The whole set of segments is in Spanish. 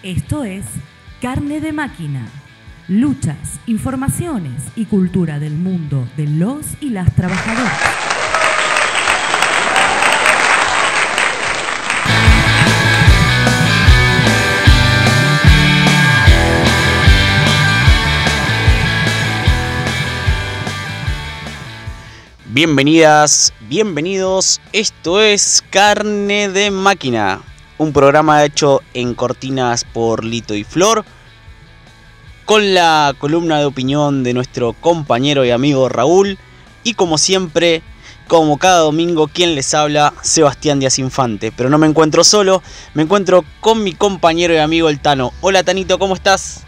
Esto es Carne de Máquina. Luchas, informaciones y cultura del mundo de los y las trabajadoras. Bienvenidas, bienvenidos, esto es Carne de Máquina, un programa hecho en cortinas por Lito y Flor, con la columna de opinión de nuestro compañero y amigo Raúl, y como siempre, como cada domingo, quien les habla, Sebastián Díaz Infante. Pero no me encuentro solo, me encuentro con mi compañero y amigo el Tano. Hola Tanito, ¿cómo estás?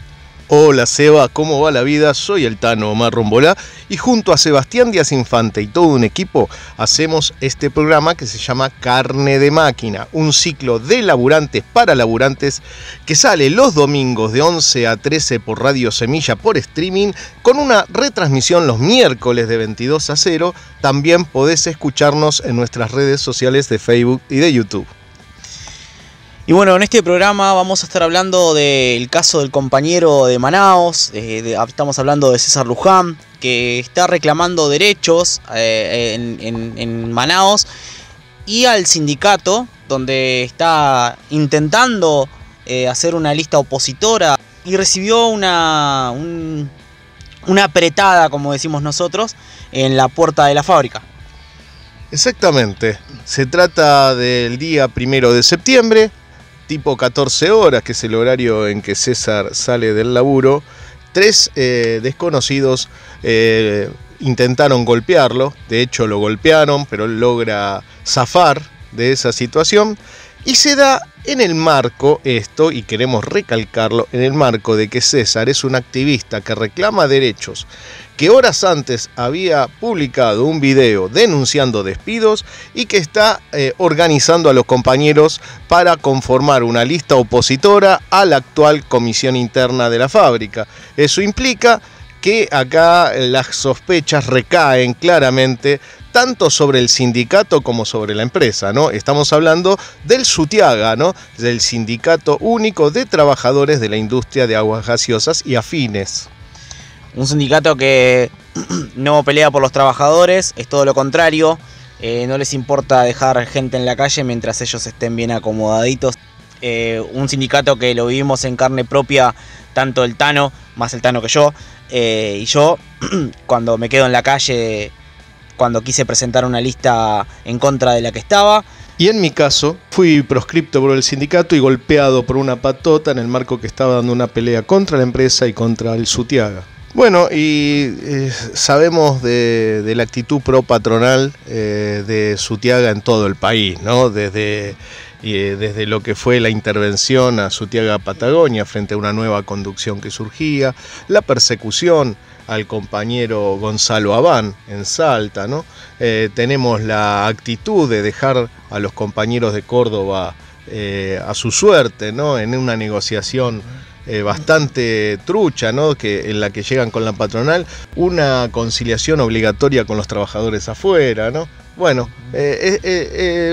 Hola Seba, ¿cómo va la vida? Soy el Tano Omar Rombolá y junto a Sebastián Díaz Infante y todo un equipo hacemos este programa que se llama Carne de Máquina, un ciclo de laburantes para laburantes que sale los domingos de 11 a 13 por Radio Semilla por streaming, con una retransmisión los miércoles de 22 a 0. También podés escucharnos en nuestras redes sociales de Facebook y de YouTube. Y bueno, en este programa vamos a estar hablando del caso del compañero de Manaos. Estamos hablando de César Luján, que está reclamando derechos en Manaos, y al sindicato, donde está intentando hacer una lista opositora, y recibió una apretada, como decimos nosotros, en la puerta de la fábrica. Exactamente, se trata del día 1 de septiembre, tipo 14 horas, que es el horario en que César sale del laburo. Tres desconocidos intentaron golpearlo, de hecho lo golpearon, pero él logra zafar de esa situación. Y se da en el marco, esto, y queremos recalcarlo, en el marco de que César es un activista que reclama derechos, que horas antes había publicado un video denunciando despidos y que está organizando a los compañeros para conformar una lista opositora a la actual comisión interna de la fábrica. Eso implica que acá las sospechas recaen claramente tanto sobre el sindicato como sobre la empresa, ¿no? Estamos hablando del SUTIAGA, ¿no? Del Sindicato Único de Trabajadores de la Industria de Aguas Gaseosas y Afines. Un sindicato que no pelea por los trabajadores, es todo lo contrario. No les importa dejar gente en la calle mientras ellos estén bien acomodaditos. Un sindicato que lo vivimos en carne propia, tanto el Tano, más el Tano que yo, y yo, cuando me quedo en la calle, cuando quise presentar una lista en contra de la que estaba. Y en mi caso, fui proscripto por el sindicato y golpeado por una patota en el marco que estaba dando una pelea contra la empresa y contra el SUTIAGA. Bueno, y sabemos de la actitud pro patronal de SUTIAGA en todo el país, ¿no? Desde lo que fue la intervención a SUTIAGA Patagonia frente a una nueva conducción que surgía, la persecución al compañero Gonzalo Abán en Salta, ¿no? Tenemos la actitud de dejar a los compañeros de Córdoba a su suerte, ¿no? En una negociación bastante trucha, ¿no? En la que llegan con la patronal, una conciliación obligatoria con los trabajadores afuera, ¿no? Bueno,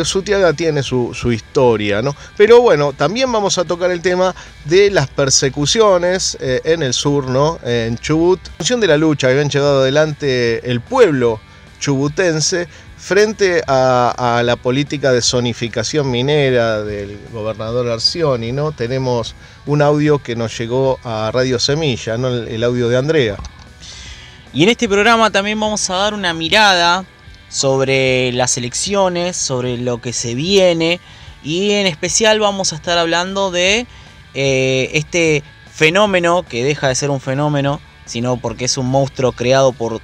SUTIAGA tiene su historia, ¿no? Pero bueno, también vamos a tocar el tema de las persecuciones en el sur, ¿no? En Chubut. En función de la lucha que habían llevado adelante el pueblo chubutense frente a la política de zonificación minera del gobernador Arcioni, ¿no? Tenemos un audio que nos llegó a Radio Semilla, ¿no? El audio de Andrea. Y en este programa también vamos a dar una mirada sobre las elecciones, sobre lo que se viene, y en especial vamos a estar hablando de este fenómeno, que deja de ser un fenómeno, sino porque es un monstruo creado por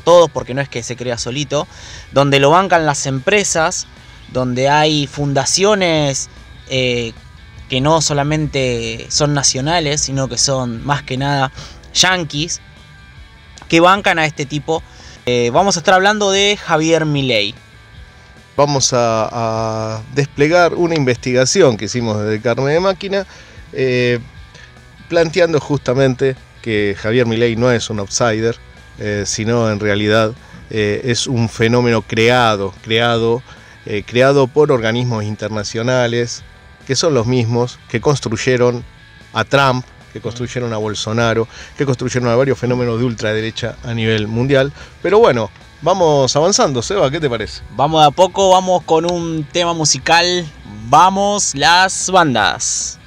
todos, porque no es que se crea solito, donde lo bancan las empresas, donde hay fundaciones que no solamente son nacionales, sino que son más que nada yanquis, que bancan a este tipo. Vamos a estar hablando de Javier Milei. Vamos a desplegar una investigación que hicimos desde Carne de Máquina, planteando justamente que Javier Milei no es un outsider, sino en realidad es un fenómeno creado por organismos internacionales, que son los mismos que construyeron a Trump, que construyeron a Bolsonaro, que construyeron a varios fenómenos de ultraderecha a nivel mundial. Pero bueno, vamos avanzando, Seba, ¿qué te parece? Vamos de a poco, vamos con un tema musical. Vamos las bandas.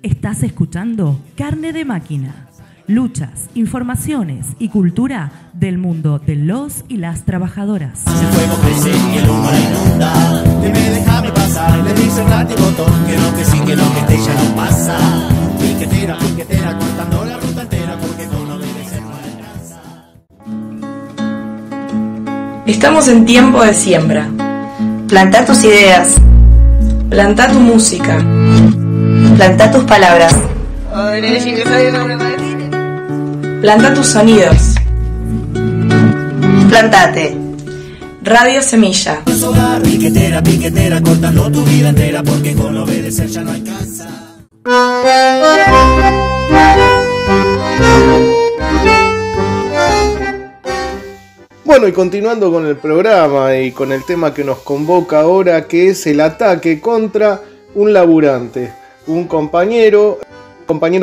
Estás escuchando Carne de Máquina. Luchas, informaciones y cultura del mundo de los y las trabajadoras. Si el fuego crece y el humo la inunda, dime, déjame pasar. Le dice el gato y botón que no, que sí, que no, que este ya no pasa. Piquetera, cortando la ruta entera, porque con obedecer no alcanza. Estamos en tiempo de siembra. Plantá tus ideas. Plantá tu música. Plantá tus palabras. Plantá tus sonidos. Plantate. Radio Semilla. Piquetera, cortando tu vida entera, porque con obedecer ya no alcanza. Bueno, y continuando con el programa y con el tema que nos convoca ahora, que es el ataque contra un laburante, un compañero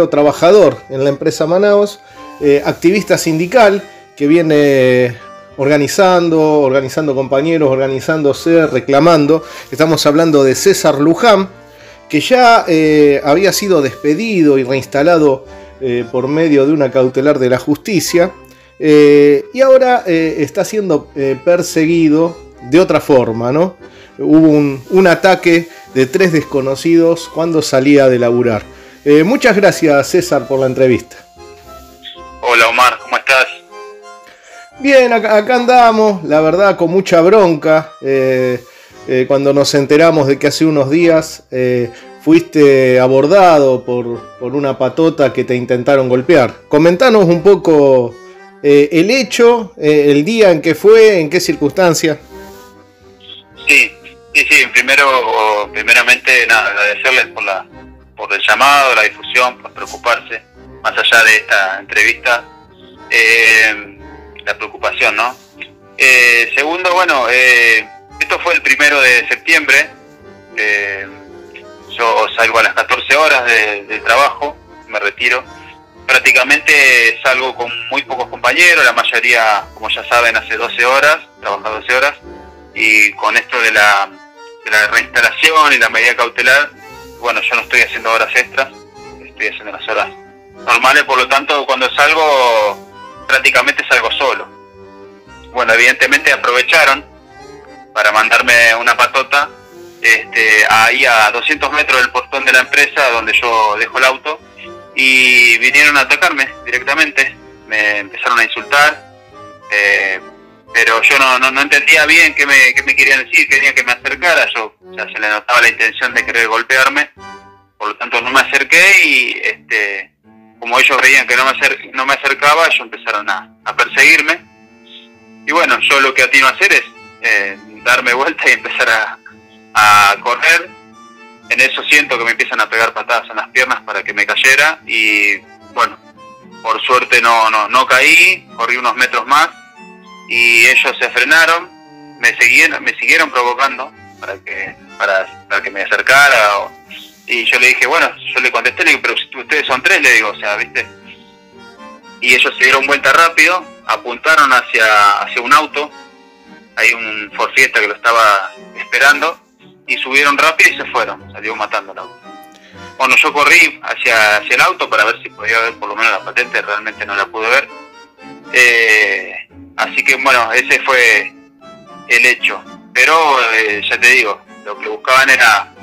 trabajador en la empresa Manaos, activista sindical que viene organizando compañeros, organizándose, reclamando. Estamos hablando de César Luján, que ya había sido despedido y reinstalado por medio de una cautelar de la justicia, y ahora está siendo perseguido de otra forma, ¿no? Hubo un ataque de 3 desconocidos cuando salía de laburar. Muchas gracias, César, por la entrevista. Hola, Omar, ¿cómo estás? Bien, acá andamos, la verdad, con mucha bronca. Cuando nos enteramos de que hace unos días fuiste abordado por una patota que te intentaron golpear. Comentanos un poco el hecho, el día en que fue, en qué circunstancia. Sí, primeramente nada, agradecerles por el llamado, la difusión, por preocuparse, más allá de esta entrevista, la preocupación, ¿no? Segundo, bueno, esto fue el 1 de septiembre, yo salgo a las 14 horas del trabajo, me retiro, prácticamente salgo con muy pocos compañeros, la mayoría, como ya saben, hace 12 horas, trabaja 12 horas, y con esto de la reinstalación y la medida cautelar, bueno, yo no estoy haciendo horas extras, estoy haciendo las horas normales, por lo tanto, cuando salgo, prácticamente salgo solo. Bueno, evidentemente aprovecharon para mandarme una patota ahí a 200 metros del portón de la empresa donde yo dejo el auto, y vinieron a atacarme directamente, me empezaron a insultar, pero yo no entendía bien qué me querían decir, querían que me acercara, yo, o sea, se le notaba la intención de querer golpearme, por lo tanto no me acerqué y como ellos veían que no me acercaba, ellos empezaron a perseguirme, y bueno, yo lo que atino a hacer es darme vuelta y empezar a correr. En eso siento que me empiezan a pegar patadas en las piernas para que me cayera y bueno, por suerte no caí, corrí unos metros más y ellos se frenaron, me siguieron provocando para que me acercara y yo le dije, bueno, yo le contesté, le digo, pero si ustedes son 3, le digo, o sea, ¿viste? Y ellos se dieron vuelta rápido, apuntaron hacia un auto, hay un Ford Fiesta que lo estaba esperando, y subieron rápido y se fueron, salió matando el auto. Bueno, yo corrí hacia el auto para ver si podía ver por lo menos la patente, realmente no la pude ver. Así que bueno, ese fue el hecho. Pero ya te digo, lo que buscaban era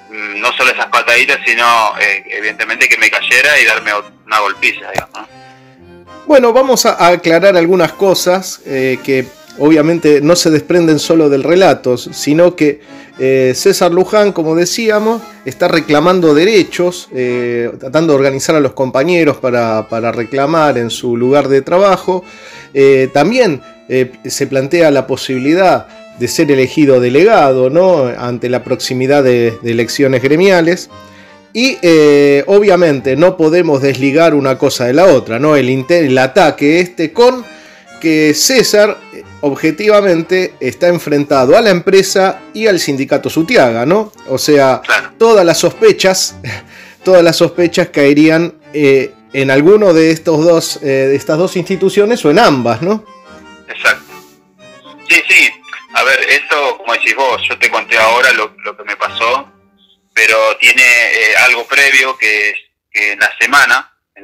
no solo esas pataditas, sino evidentemente que me cayera y darme una golpiza, digamos, ¿no? Bueno, vamos a aclarar algunas cosas que obviamente no se desprenden solo del relato, sino que César Luján, como decíamos, está reclamando derechos, tratando de organizar a los compañeros para reclamar en su lugar de trabajo. También se plantea la posibilidad de ser elegido delegado, ¿no?, ante la proximidad de elecciones gremiales. Y obviamente no podemos desligar una cosa de la otra, ¿no? El ataque con que César objetivamente está enfrentado a la empresa y al sindicato Sutiaga, ¿no? O sea, claro, todas las sospechas caerían en alguno de estas dos instituciones o en ambas, ¿no? Exacto. Sí. A ver, esto, como decís vos, yo te conté ahora lo que me pasó, pero tiene algo previo que en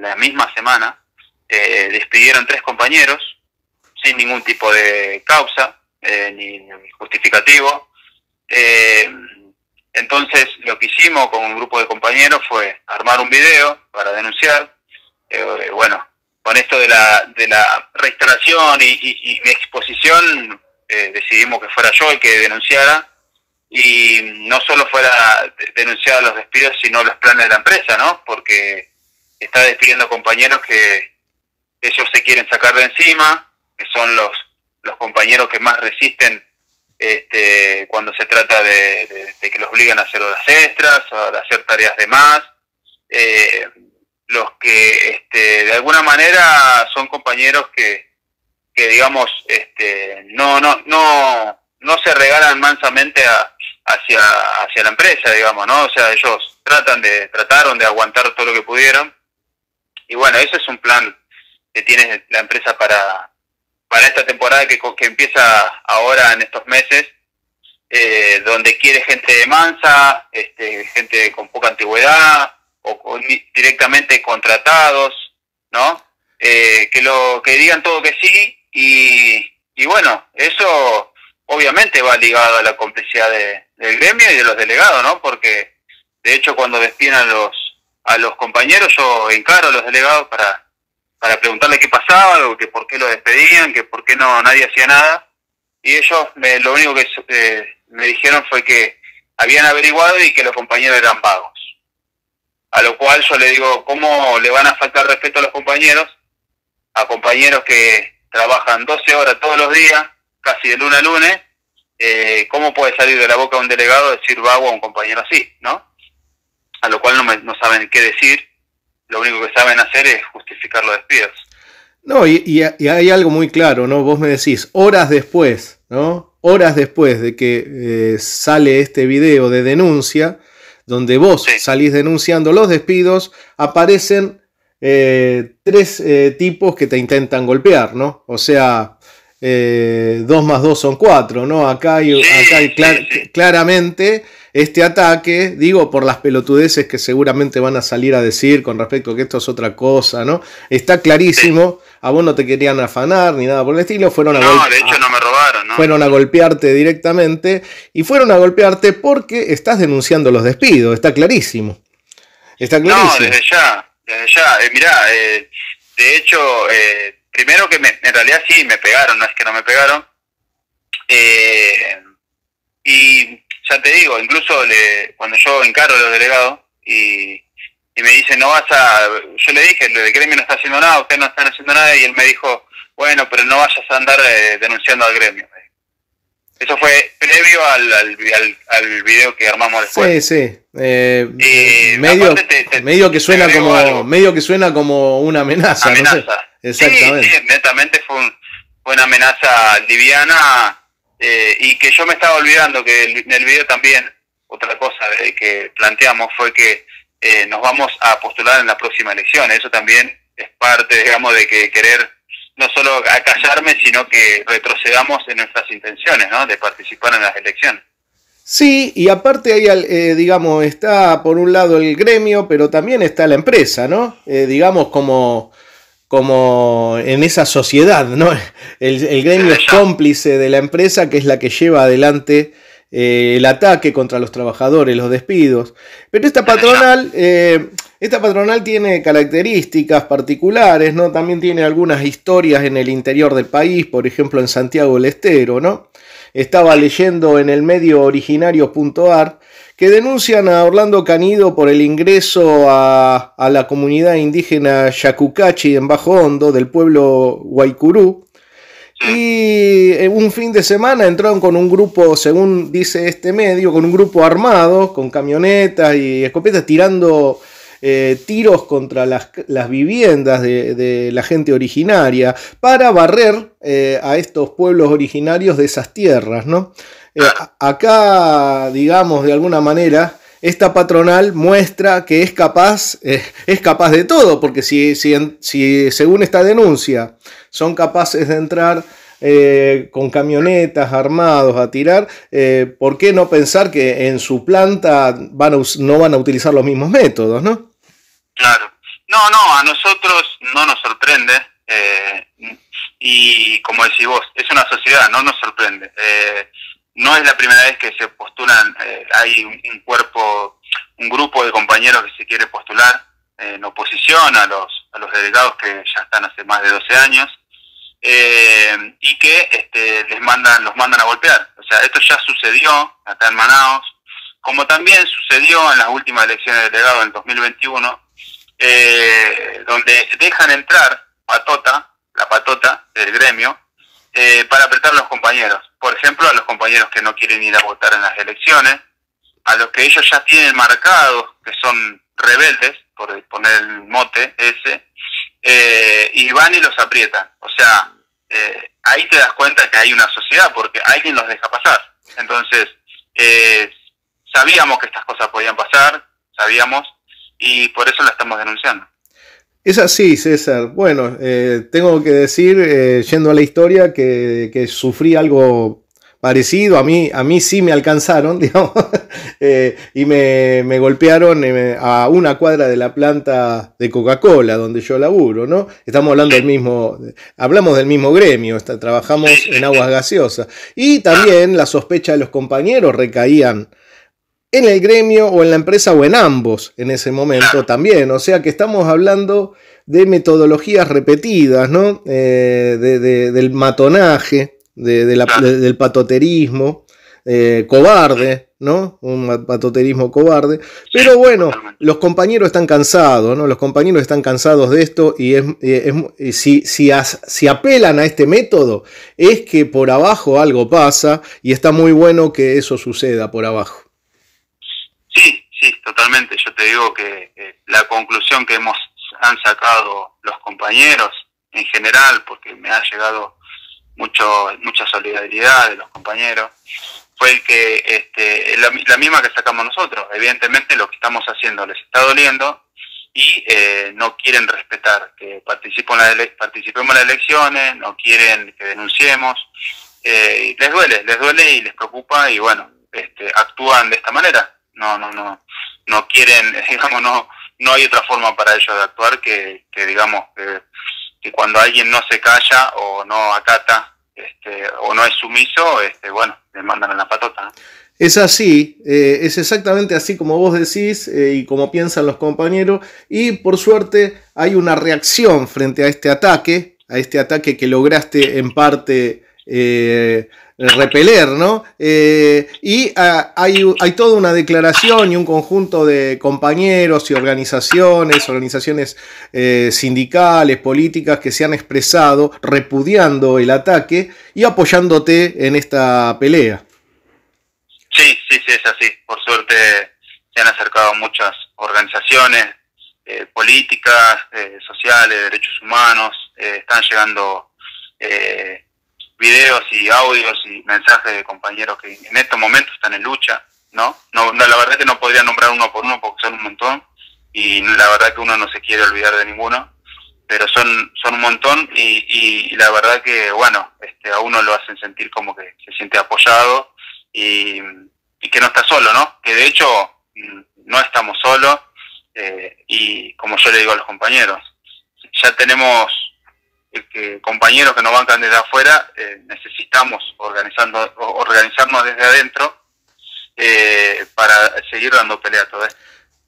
la misma semana, despidieron 3 compañeros sin ningún tipo de causa ni justificativo. Entonces lo que hicimos con un grupo de compañeros fue armar un video para denunciar. Bueno, con esto de la restauración y mi exposición, decidimos que fuera yo el que denunciara, y no solo fuera denunciar los despidos, sino los planes de la empresa, ¿no? Porque está despidiendo compañeros que ellos se quieren sacar de encima, que son los compañeros que más resisten cuando se trata de que los obligan a hacer horas extras o de hacer tareas de más, los que de alguna manera son compañeros que digamos no se regalan mansamente hacia la empresa, digamos, ¿no? O sea, ellos trataron de aguantar todo lo que pudieron, y bueno, ese es un plan que tiene la empresa para esta temporada que empieza ahora en estos meses, donde quiere gente mansa, gente con poca antigüedad o directamente contratados, ¿no? Que digan todo que sí, y bueno, eso obviamente va ligado a la complicidad del gremio y de los delegados, ¿no? Porque de hecho cuando despiden a los compañeros, yo encaro a los delegados para preguntarle qué pasaba, que por qué lo despedían, que por qué nadie hacía nada, y ellos lo único que me dijeron fue que habían averiguado y que los compañeros eran vagos. A lo cual yo le digo, ¿cómo le van a faltar respeto a los compañeros? A compañeros que trabajan 12 horas todos los días, casi de lunes a lunes, ¿cómo puede salir de la boca de un delegado decir vago a un compañero así, ¿no? A lo cual no saben qué decir, lo único que saben hacer es justificar los despidos. No, y hay algo muy claro, ¿no? Vos me decís, horas después, ¿no? Horas después de que sale este video de denuncia, donde vos salís denunciando los despidos, aparecen 3 tipos que te intentan golpear, ¿no? O sea, 2 más 2 son 4, ¿no? Acá hay claramente este ataque, digo, por las pelotudeces que seguramente van a salir a decir con respecto a que esto es otra cosa, ¿no? Está clarísimo, a vos no te querían afanar ni nada por el estilo, de hecho no me robaron, ¿no? Fueron a golpearte directamente, y fueron a golpearte porque estás denunciando los despidos, está clarísimo. Está clarísimo. No, desde ya. desde ya. Mirá, de hecho, primero que en realidad sí me pegaron, no es que no me pegaron. Y ya te digo, incluso cuando yo encaro a los delegados y me dice, no vas a... Yo le dije, el gremio no está haciendo nada, ustedes no están haciendo nada, y él me dijo, bueno, pero no vayas a andar denunciando al gremio. Eso fue previo al video que armamos después. Sí, sí. Medio que suena como una amenaza. No sé. Exactamente. Sí, netamente fue una amenaza liviana, y que yo me estaba olvidando que en el video también, otra cosa que planteamos fue que nos vamos a postular en la próxima elección. Eso también es parte, digamos, de que querer no solo acallarme, sino que retrocedamos en nuestras intenciones, ¿no? De participar en las elecciones. Sí, y aparte hay, digamos, está por un lado el gremio, pero también está la empresa, ¿no? Digamos, como en esa sociedad, ¿no? El gremio es cómplice de la empresa, que es la que lleva adelante el ataque contra los trabajadores, los despidos. Pero esta patronal tiene características particulares, ¿no? También tiene algunas historias en el interior del país, por ejemplo en Santiago del Estero, ¿no? Estaba leyendo en el medio originario.ar que denuncian a Orlando Canido por el ingreso a la comunidad indígena Yacucachi en Bajo Hondo del pueblo Guaycurú. Y un fin de semana entraron con un grupo, según dice este medio, con un grupo armado, con camionetas y escopetas, tirando tiros contra las viviendas de la gente originaria para barrer a estos pueblos originarios de esas tierras, ¿no? Acá, digamos, de alguna manera, esta patronal muestra que es capaz de todo, porque si según esta denuncia son capaces de entrar con camionetas armados a tirar, ¿por qué no pensar que en su planta no van a utilizar los mismos métodos, no? Claro. No, a nosotros no nos sorprende, y como decís vos, es una sociedad, no nos sorprende. No es la primera vez que se postulan, hay un grupo de compañeros que se quiere postular en oposición a los delegados que ya están hace más de 12 años, y que los mandan a golpear. O sea, esto ya sucedió acá en Manaos, como también sucedió en las últimas elecciones de delegados en 2021, donde dejan entrar la patota del gremio, para apretar a los compañeros. Por ejemplo, a los compañeros que no quieren ir a votar en las elecciones, a los que ellos ya tienen marcados, que son rebeldes, por poner el mote ese, y van y los aprietan. O sea, ahí te das cuenta que hay una sociedad, porque alguien los deja pasar. Entonces, sabíamos que estas cosas podían pasar, y por eso la estamos denunciando. Es así, César. Bueno, tengo que decir, yendo a la historia, que sufrí algo parecido. A mí sí me alcanzaron, digamos, y me golpearon a una cuadra de la planta de Coca-Cola, donde yo laburo, ¿no? Estamos hablando hablamos del mismo gremio, trabajamos en aguas gaseosas. Y también la sospecha de los compañeros recaían en el gremio o en la empresa o en ambos en ese momento también. O sea que estamos hablando de metodologías repetidas, ¿no? Del matonaje, del patoterismo cobarde, ¿no? Un patoterismo cobarde. Pero bueno, los compañeros están cansados, ¿no? Los compañeros están cansados de esto, y si apelan a este método es que por abajo algo pasa, y está muy bueno que eso suceda por abajo. Sí, totalmente. Yo te digo que la conclusión que han sacado los compañeros en general, porque me ha llegado mucha solidaridad de los compañeros, fue que la misma que sacamos nosotros. Evidentemente lo que estamos haciendo les está doliendo, y no quieren respetar que participemos en las elecciones, no quieren que denunciemos, les duele y les preocupa, y bueno, actúan de esta manera. No quieren, digamos, no hay otra forma para ellos de actuar que digamos, que cuando alguien no se calla o no acata, o no es sumiso, bueno, le mandan a la patota. Es así, es exactamente así como vos decís y como piensan los compañeros, y por suerte hay una reacción frente a este ataque que lograste en parte repeler, ¿no? Y hay toda una declaración y un conjunto de compañeros y organizaciones sindicales, políticas que se han expresado repudiando el ataque y apoyándote en esta pelea. Sí, es así. Por suerte se han acercado muchas organizaciones políticas, sociales, derechos humanos, están llegando videos y audios y mensajes de compañeros que en estos momentos están en lucha, ¿no? No, la verdad que no podría nombrar uno por uno porque son un montón y la verdad que uno no se quiere olvidar de ninguno, pero son un montón y la verdad que, bueno, a uno lo hacen sentir como que se siente apoyado y que no está solo, ¿no? Que de hecho no estamos solos y como yo le digo a los compañeros, ya tenemos compañeros que nos bancan desde afuera, necesitamos organizarnos desde adentro para seguir dando pelea a todo esto.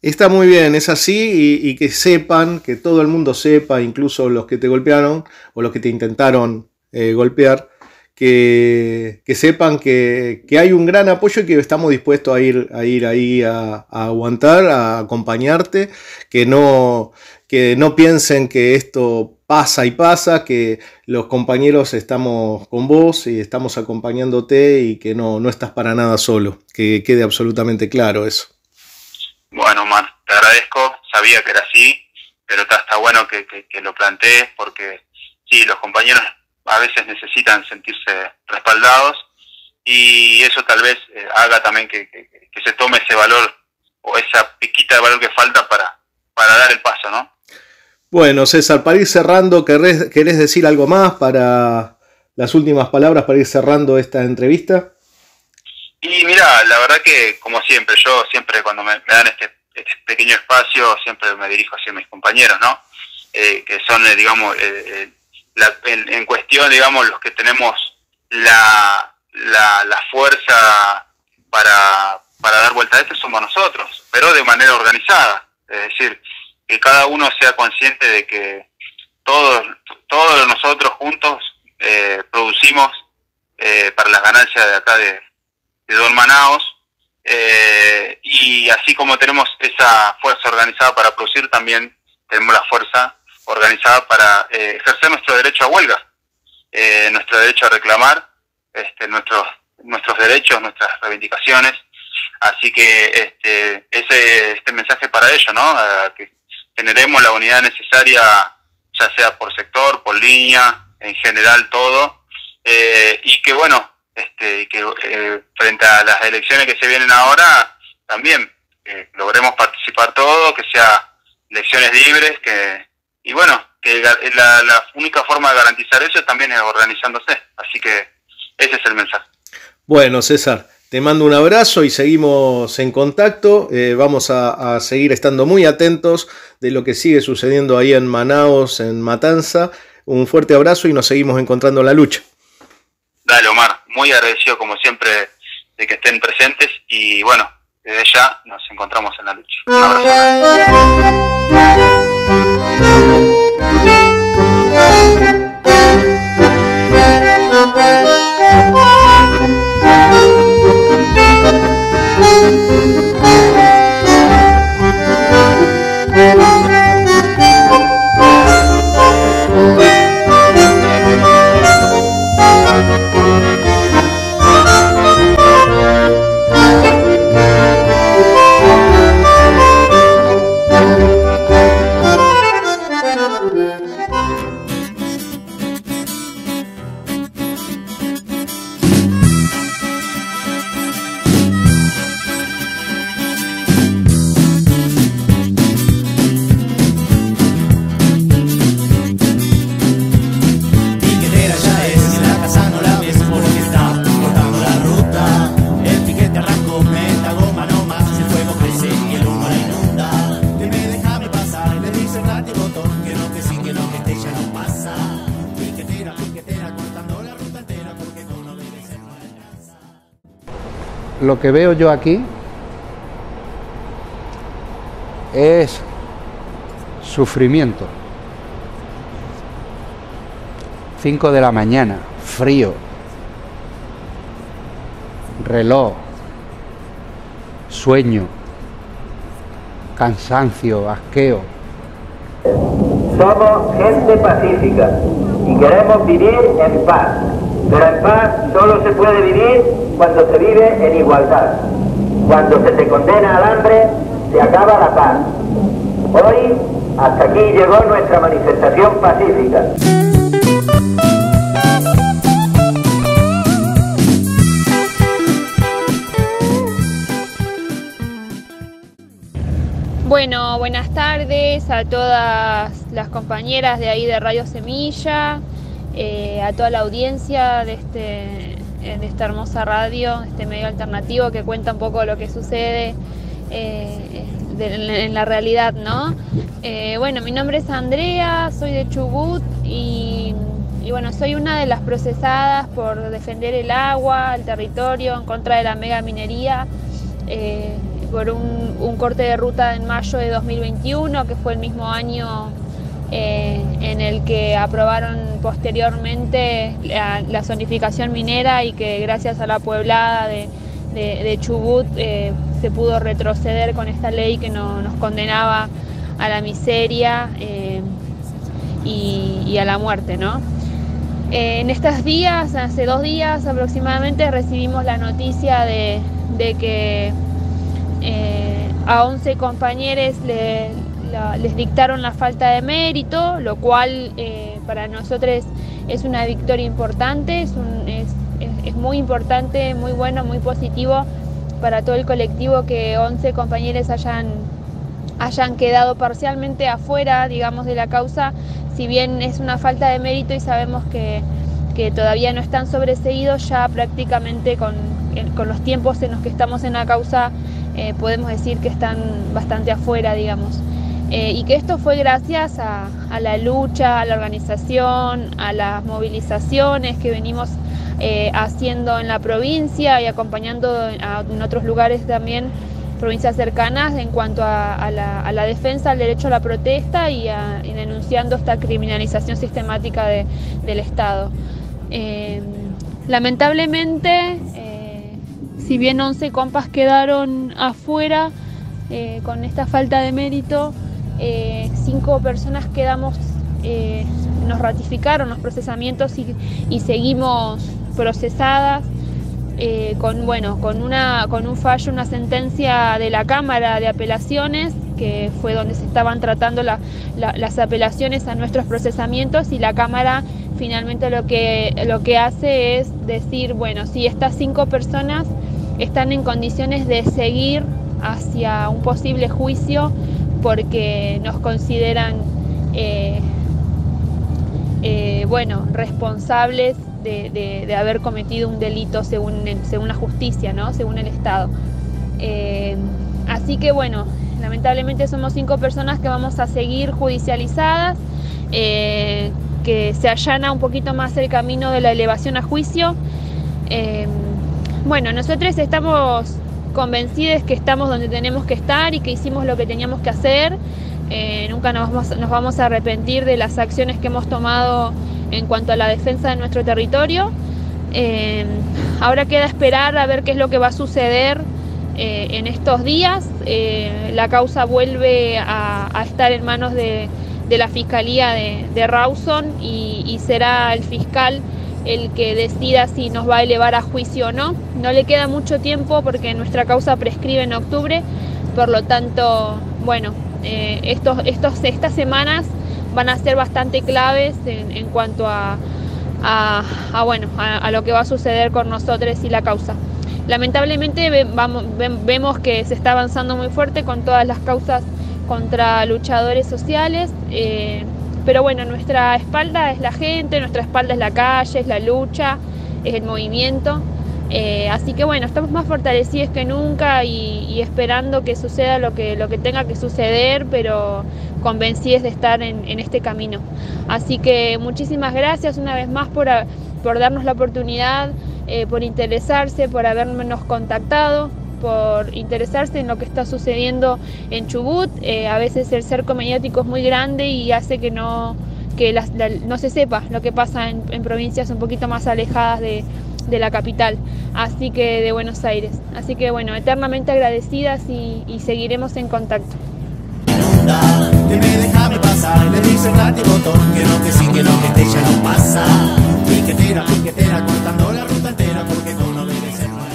Está muy bien, es así y que sepan, que todo el mundo sepa, incluso los que te golpearon o los que te intentaron golpear, que sepan que hay un gran apoyo y que estamos dispuestos a ir ahí a aguantar, a acompañarte, que no piensen que esto pasa, que los compañeros estamos con vos y estamos acompañándote y que no estás para nada solo, que quede absolutamente claro eso. Bueno, man, te agradezco, sabía que era así, pero está bueno que lo plantees porque sí, los compañeros a veces necesitan sentirse respaldados y eso tal vez haga también que se tome ese valor o esa piquita de valor que falta para dar el paso, ¿no? Bueno, César, para ir cerrando, ¿querés decir algo más para las últimas palabras para ir cerrando esta entrevista? Y mira, la verdad que como siempre, yo siempre cuando me dan este pequeño espacio, siempre me dirijo hacia mis compañeros, ¿no? Que son, digamos, en cuestión, digamos, los que tenemos la fuerza para dar vuelta a esto somos nosotros, pero de manera organizada, es decir, que cada uno sea consciente de que todos nosotros juntos producimos para las ganancias de acá de Don Manaos, y así como tenemos esa fuerza organizada para producir, también tenemos la fuerza organizada para ejercer nuestro derecho a huelga, nuestro derecho a reclamar nuestros derechos, nuestras reivindicaciones. Así que este mensaje para ello, ¿no? Que generemos la unidad necesaria, ya sea por sector, por línea, en general todo, y que bueno, frente a las elecciones que se vienen ahora, también logremos participar todo, que sea elecciones libres, y bueno, que la única forma de garantizar eso también es organizándose. Así que ese es el mensaje. Bueno, César, te mando un abrazo y seguimos en contacto. Vamos a seguir estando muy atentos de lo que sigue sucediendo ahí en Manaos, en Matanza. Un fuerte abrazo y nos seguimos encontrando en la lucha. Dale, Omar, muy agradecido como siempre de que estén presentes y bueno, desde ya nos encontramos en la lucha. Un lo que veo yo aquí es sufrimiento. 5 de la mañana, frío, reloj, sueño, cansancio, asqueo. Somos gente pacífica y queremos vivir en paz, pero en paz solo se puede vivir cuando se vive en igualdad. Cuando se te condena al hambre, se acaba la paz. Hoy, hasta aquí llegó nuestra manifestación pacífica. Bueno, buenas tardes a todas las compañeras de ahí de Radio Semilla, a toda la audiencia de esta hermosa radio, este medio alternativo que cuenta un poco lo que sucede en la realidad, ¿no? Bueno, mi nombre es Andrea, soy de Chubut y bueno, soy una de las procesadas por defender el agua, el territorio, en contra de la mega minería, por un corte de ruta en mayo de 2021, que fue el mismo año en el que aprobaron posteriormente la zonificación minera y que gracias a la pueblada de Chubut se pudo retroceder con esta ley que nos condenaba a la miseria y a la muerte, ¿no? En estos días, hace 2 días aproximadamente, recibimos la noticia de que a 11 compañeros les dictaron la falta de mérito, lo cual para nosotros es una victoria importante, es muy importante, muy bueno, muy positivo para todo el colectivo que 11 compañeros hayan quedado parcialmente afuera, digamos, de la causa, si bien es una falta de mérito y sabemos que todavía no están sobreseídos, ya prácticamente con los tiempos en los que estamos en la causa podemos decir que están bastante afuera, digamos. Y que esto fue gracias a la lucha, a la organización, a las movilizaciones que venimos haciendo en la provincia y acompañando en otros lugares también, provincias cercanas, en cuanto a la defensa del derecho a la protesta y denunciando esta criminalización sistemática del Estado. Lamentablemente, si bien 11 compas quedaron afuera con esta falta de mérito, 5 personas quedamos, nos ratificaron los procesamientos y seguimos procesadas con un fallo, una sentencia de la Cámara de Apelaciones, que fue donde se estaban tratando las apelaciones a nuestros procesamientos, y la Cámara finalmente lo que hace es decir, bueno, si estas 5 personas están en condiciones de seguir hacia un posible juicio porque nos consideran responsables de haber cometido un delito según la justicia, ¿no? Según el Estado. Así que bueno, lamentablemente somos 5 personas que vamos a seguir judicializadas, que se allana un poquito más el camino de la elevación a juicio. Bueno, nosotros estamos convencidos que estamos donde tenemos que estar y que hicimos lo que teníamos que hacer. Nunca nos vamos a arrepentir de las acciones que hemos tomado en cuanto a la defensa de nuestro territorio. Ahora queda esperar a ver qué es lo que va a suceder en estos días. La causa vuelve a estar en manos de la Fiscalía de Rawson y será el fiscal el que decida si nos va a elevar a juicio o no. No le queda mucho tiempo porque nuestra causa prescribe en octubre, por lo tanto, bueno, estas semanas van a ser bastante claves en cuanto a lo que va a suceder con nosotros y la causa. Lamentablemente vemos que se está avanzando muy fuerte con todas las causas contra luchadores sociales, pero bueno, nuestra espalda es la gente, nuestra espalda es la calle, es la lucha, es el movimiento. Así que bueno, estamos más fortalecidos que nunca y esperando que suceda lo que tenga que suceder, pero convencidos de estar en este camino. Así que muchísimas gracias una vez más por darnos la oportunidad por interesarse, por habernos contactado, por interesarse en lo que está sucediendo en Chubut. A veces el cerco mediático es muy grande y hace que no se sepa lo que pasa en provincias un poquito más alejadas de la capital, así que de Buenos Aires. Así que bueno, eternamente agradecidas y seguiremos en contacto. Que me déjame pasar, le dice el ratibotón, que no, que sí, que no, que este ya no pasa. Piquetera, cortando la ruta entera, porque tú no debes ser mal.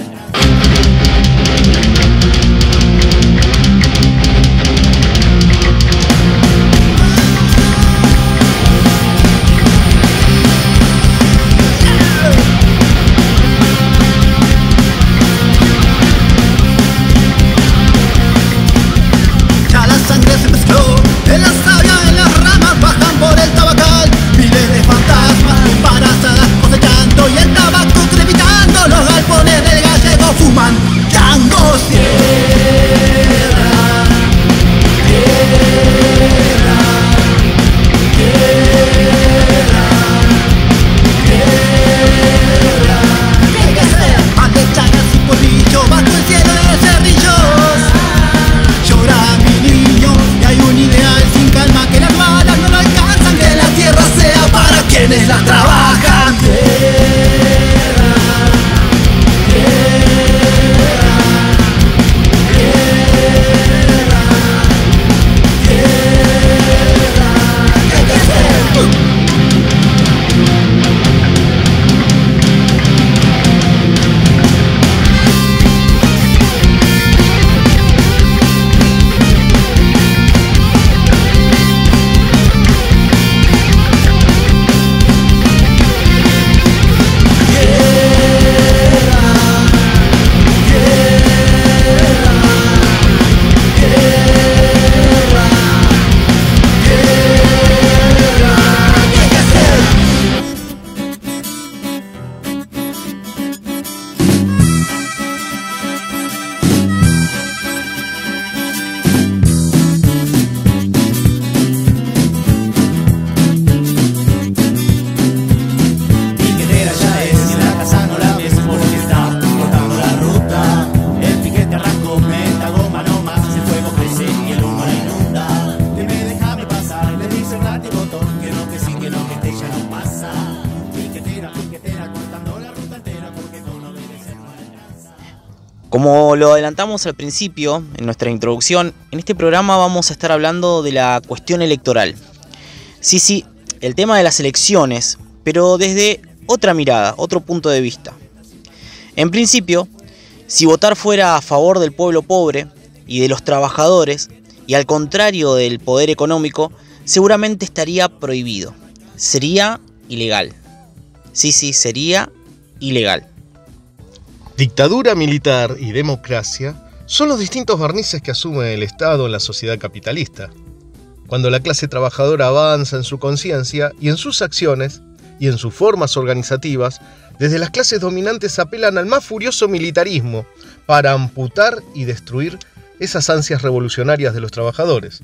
Ya la sangre se mezcló, en la savia, en las ramas, bajan por el tabacal. Miles de fantasmas embarazadas cosechando y el tabaco crepitando. Los galpones del gallego fuman tango. Tierra, tierra, tierra, tierra. Tiene que ser más de chagas y polvillo bajo el cielo de cerrillos. Llora mi niño, y hay un ideal sin calma, que las balas no lo alcanzan, que la tierra sea para quienes la trabajan. Tierra, tierra, tierra, tierra. Tiene que ser. Piquetera ya es, y la casa no la ves porque está cortando la ruta. El piquete arrancó, meta goma no más, el fuego crece y el humo la inunda. Dime, déjame pasar, le dice el ratibotón, que no, que sí, que no, que este ya no pasa. Piquetera, cortando la ruta entera, porque tú no debes ser mal. Como lo adelantamos al principio, en nuestra introducción, en este programa vamos a estar hablando de la cuestión electoral. Sí, el tema de las elecciones, pero desde otra mirada, otro punto de vista. En principio, si votar fuera a favor del pueblo pobre y de los trabajadores, y al contrario del poder económico, seguramente estaría prohibido. Sería ilegal. Sí, sería ilegal. Dictadura militar y democracia son los distintos barnices que asume el Estado en la sociedad capitalista. Cuando la clase trabajadora avanza en su conciencia y en sus acciones y en sus formas organizativas, desde las clases dominantes apelan al más furioso militarismo para amputar y destruir esas ansias revolucionarias de los trabajadores.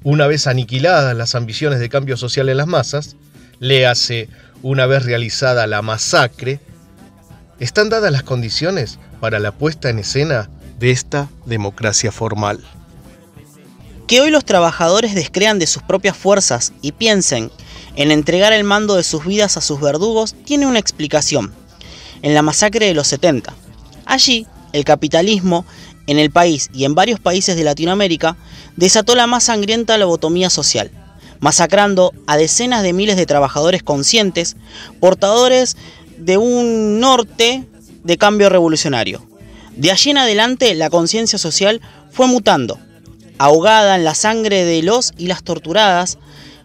Una vez aniquiladas las ambiciones de cambio social en las masas, léase una vez realizada la masacre, están dadas las condiciones para la puesta en escena de esta democracia formal. Que hoy los trabajadores descrean de sus propias fuerzas y piensen en entregar el mando de sus vidas a sus verdugos tiene una explicación. En la masacre de los 70. Allí, el capitalismo, en el país y en varios países de Latinoamérica, desató la más sangrienta lobotomía social, masacrando a decenas de miles de trabajadores conscientes, portadores de un norte de cambio revolucionario. De allí en adelante, la conciencia social fue mutando, ahogada en la sangre de los y las torturadas,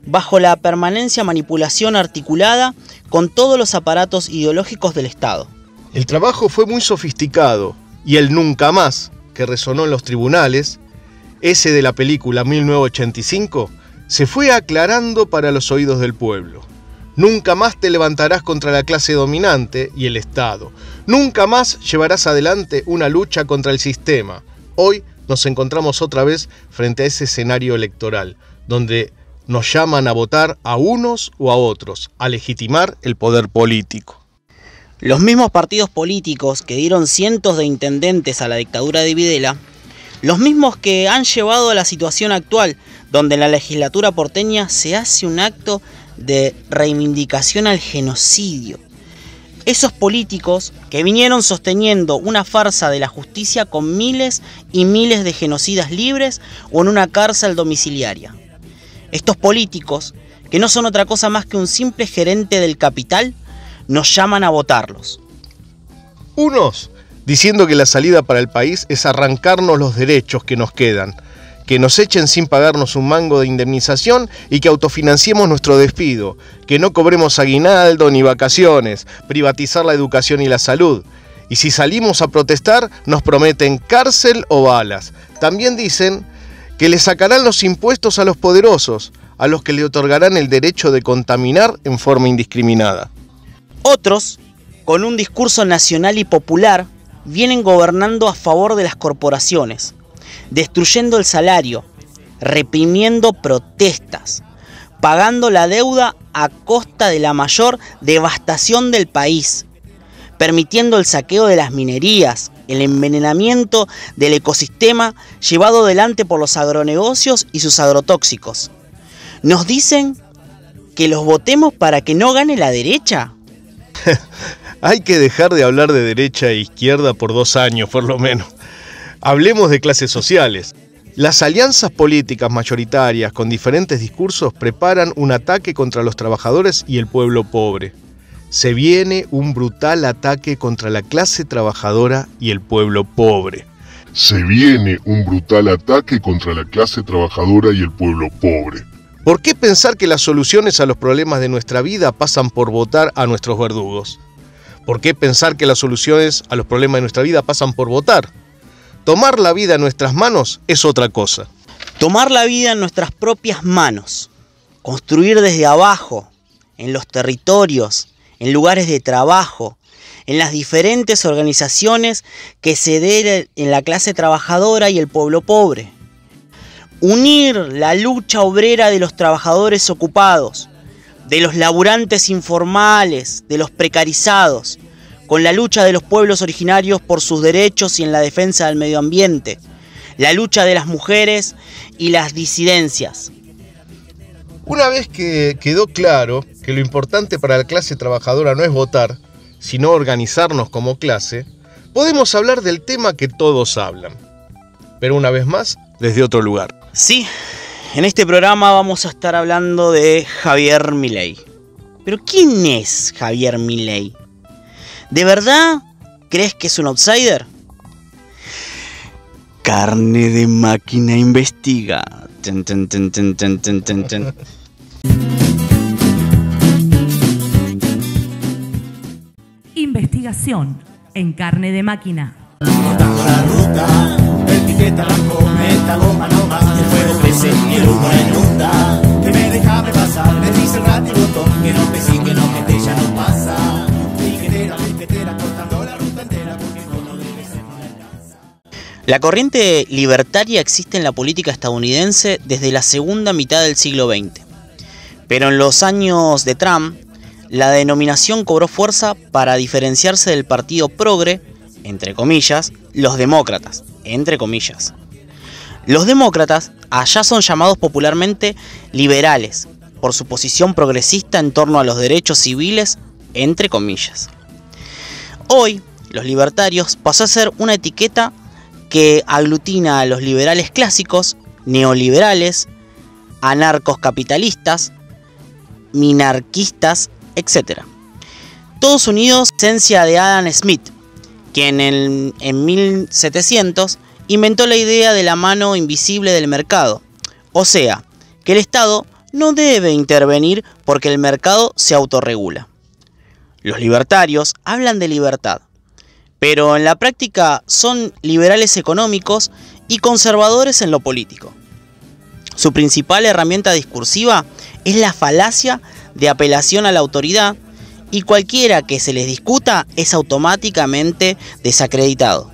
bajo la permanencia manipulación articulada con todos los aparatos ideológicos del Estado. El trabajo fue muy sofisticado y el nunca más que resonó en los tribunales, ese de la película 1985, se fue aclarando para los oídos del pueblo. Nunca más te levantarás contra la clase dominante y el Estado. Nunca más llevarás adelante una lucha contra el sistema. Hoy nos encontramos otra vez frente a ese escenario electoral, donde nos llaman a votar a unos o a otros, a legitimar el poder político. Los mismos partidos políticos que dieron cientos de intendentes a la dictadura de Videla, los mismos que han llevado a la situación actual, donde en la legislatura porteña se hace un acto de reivindicación al genocidio. Esos políticos que vinieron sosteniendo una farsa de la justicia con miles y miles de genocidas libres o en una cárcel domiciliaria. Estos políticos, que no son otra cosa más que un simple gerente del capital, nos llaman a votarlos. Unos diciendo que la salida para el país es arrancarnos los derechos que nos quedan, que nos echen sin pagarnos un mango de indemnización y que autofinanciemos nuestro despido, que no cobremos aguinaldo ni vacaciones, privatizar la educación y la salud. Y si salimos a protestar, nos prometen cárcel o balas. También dicen que le sacarán los impuestos a los poderosos, a los que le otorgarán el derecho de contaminar en forma indiscriminada. Otros, con un discurso nacional y popular, vienen gobernando a favor de las corporaciones, destruyendo el salario, reprimiendo protestas, pagando la deuda a costa de la mayor devastación del país, permitiendo el saqueo de las minerías, el envenenamiento del ecosistema llevado adelante por los agronegocios y sus agrotóxicos. Nos dicen que los votemos para que no gane la derecha. Hay que dejar de hablar de derecha e izquierda por 2 años, por lo menos. Hablemos de clases sociales. Las alianzas políticas mayoritarias con diferentes discursos preparan un ataque contra los trabajadores y el pueblo pobre. Se viene un brutal ataque contra la clase trabajadora y el pueblo pobre. Se viene un brutal ataque contra la clase trabajadora y el pueblo pobre. ¿Por qué pensar que las soluciones a los problemas de nuestra vida pasan por votar a nuestros verdugos? ¿Por qué pensar que las soluciones a los problemas de nuestra vida pasan por votar? Tomar la vida en nuestras manos es otra cosa. Tomar la vida en nuestras propias manos. Construir desde abajo, en los territorios, en lugares de trabajo, en las diferentes organizaciones que se den en la clase trabajadora y el pueblo pobre. Unir la lucha obrera de los trabajadores ocupados, de los laburantes informales, de los precarizados, con la lucha de los pueblos originarios por sus derechos y en la defensa del medio ambiente, la lucha de las mujeres y las disidencias. Una vez que quedó claro que lo importante para la clase trabajadora no es votar, sino organizarnos como clase, podemos hablar del tema que todos hablan, pero una vez más, desde otro lugar. Sí, en este programa vamos a estar hablando de Javier Milei. ¿Pero quién es Javier Milei? ¿De verdad crees que es un outsider? Carne de Máquina investiga. Ten, ten, ten, ten, ten, ten, ten, ten. Investigación en Carne de Máquina. Cortando la ruta, el piquete arrancó, meta goma no más, el fuego crece y el humo la inunda. Que me deja pasar, me dice el rato y botón, que no, que sí, que no, que ya no pasa. Piquetera, cortando la ruta entera, porque no debe ser, no le alcanza. La corriente libertaria existe en la política estadounidense desde la segunda mitad del siglo XX. Pero en los años de Trump, la denominación cobró fuerza para diferenciarse del partido progre, entre comillas, los demócratas, entre comillas. Los demócratas allá son llamados popularmente liberales, por su posición progresista en torno a los derechos civiles, entre comillas. Hoy, los libertarios pasó a ser una etiqueta que aglutina a los liberales clásicos, neoliberales, anarcoscapitalistas, minarquistas, etc. Todos unidos en esencia de Adam Smith, quien en 1700 inventó la idea de la mano invisible del mercado. O sea, que el Estado no debe intervenir porque el mercado se autorregula. Los libertarios hablan de libertad, pero en la práctica son liberales económicos y conservadores en lo político. Su principal herramienta discursiva es la falacia de apelación a la autoridad, y cualquiera que se les discuta es automáticamente desacreditado.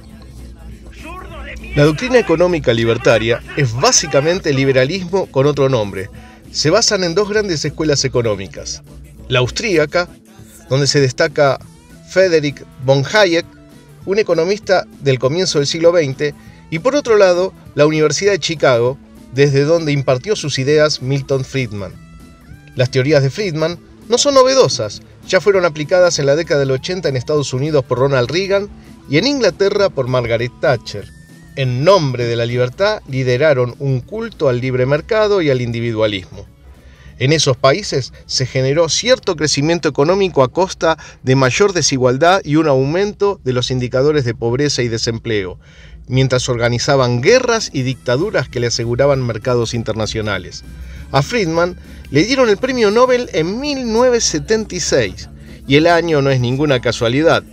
La doctrina económica libertaria es básicamente el liberalismo con otro nombre. Se basan en 2 grandes escuelas económicas. La austríaca, donde se destaca Friedrich von Hayek, un economista del comienzo del siglo XX, y por otro lado, la Universidad de Chicago, desde donde impartió sus ideas Milton Friedman. Las teorías de Friedman no son novedosas, ya fueron aplicadas en la década del 80 en Estados Unidos por Ronald Reagan y en Inglaterra por Margaret Thatcher. En nombre de la libertad lideraron un culto al libre mercado y al individualismo. En esos países se generó cierto crecimiento económico a costa de mayor desigualdad y un aumento de los indicadores de pobreza y desempleo, mientras organizaban guerras y dictaduras que le aseguraban mercados internacionales. A Friedman le dieron el premio Nobel en 1976, y el año no es ninguna casualidad.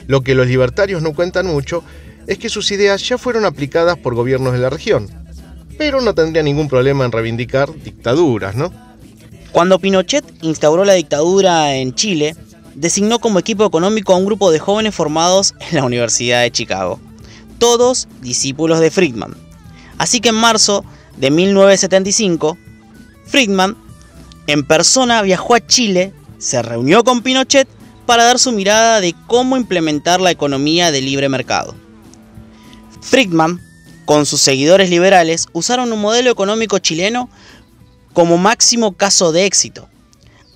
Lo que los libertarios no cuentan mucho es que sus ideas ya fueron aplicadas por gobiernos de la región, pero no tendría ningún problema en reivindicar dictaduras, ¿no? Cuando Pinochet instauró la dictadura en Chile, designó como equipo económico a un grupo de jóvenes formados en la Universidad de Chicago, todos discípulos de Friedman. Así que en marzo de 1975, Friedman en persona viajó a Chile, se reunió con Pinochet para dar su mirada de cómo implementar la economía de libre mercado. Friedman, con sus seguidores liberales, usaron un modelo económico chileno como máximo caso de éxito,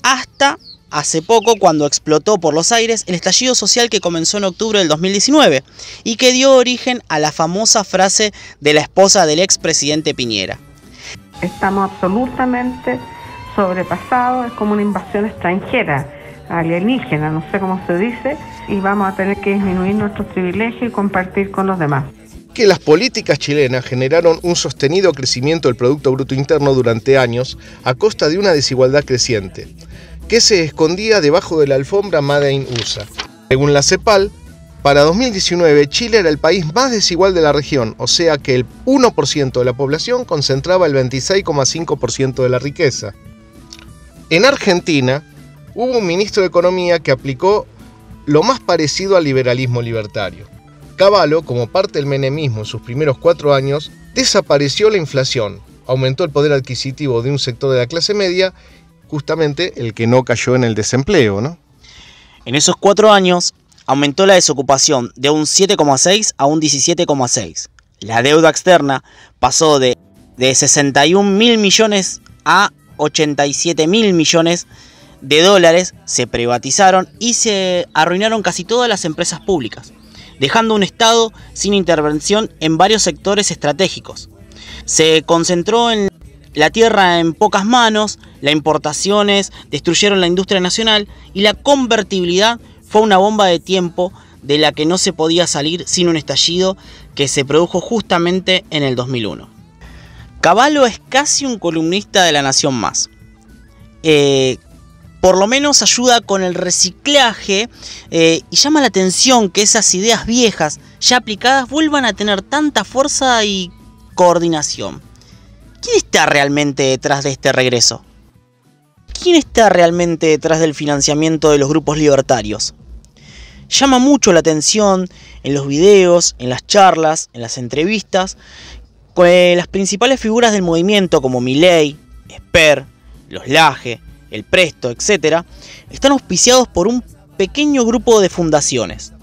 hasta hace poco, cuando explotó por los aires el estallido social que comenzó en octubre del 2019 y que dio origen a la famosa frase de la esposa del expresidente Piñera. Estamos absolutamente sobrepasados, es como una invasión extranjera, alienígena, no sé cómo se dice, y vamos a tener que disminuir nuestros privilegios y compartir con los demás. Que las políticas chilenas generaron un sostenido crecimiento del Producto Bruto Interno durante años a costa de una desigualdad creciente, que se escondía debajo de la alfombra Made in USA. Según la CEPAL, para 2019 Chile era el país más desigual de la región, o sea que el 1% de la población concentraba el 26,5% de la riqueza. En Argentina hubo un ministro de Economía que aplicó lo más parecido al liberalismo libertario. Cavallo, como parte del menemismo en sus primeros 4 años, desapareció la inflación, aumentó el poder adquisitivo de un sector de la clase media, justamente el que no cayó en el desempleo, ¿no? En esos 4 años aumentó la desocupación de un 7,6 a un 17,6. La deuda externa pasó de 61.000 millones a 87.000 millones de dólares, se privatizaron y se arruinaron casi todas las empresas públicas, dejando un Estado sin intervención en varios sectores estratégicos. Se concentró en la tierra en pocas manos, las importaciones destruyeron la industria nacional y la convertibilidad fue una bomba de tiempo de la que no se podía salir sin un estallido que se produjo justamente en el 2001. Cavallo es casi un columnista de La Nación Más. Por lo menos ayuda con el reciclaje y llama la atención que esas ideas viejas ya aplicadas vuelvan a tener tanta fuerza y coordinación. ¿Quién está realmente detrás de este regreso? ¿Quién está realmente detrás del financiamiento de los grupos libertarios? Llama mucho la atención en los videos, en las charlas, en las entrevistas, con las principales figuras del movimiento como Milei, Esper, los Laje, el Presto, etc., están auspiciados por un pequeño grupo de fundaciones.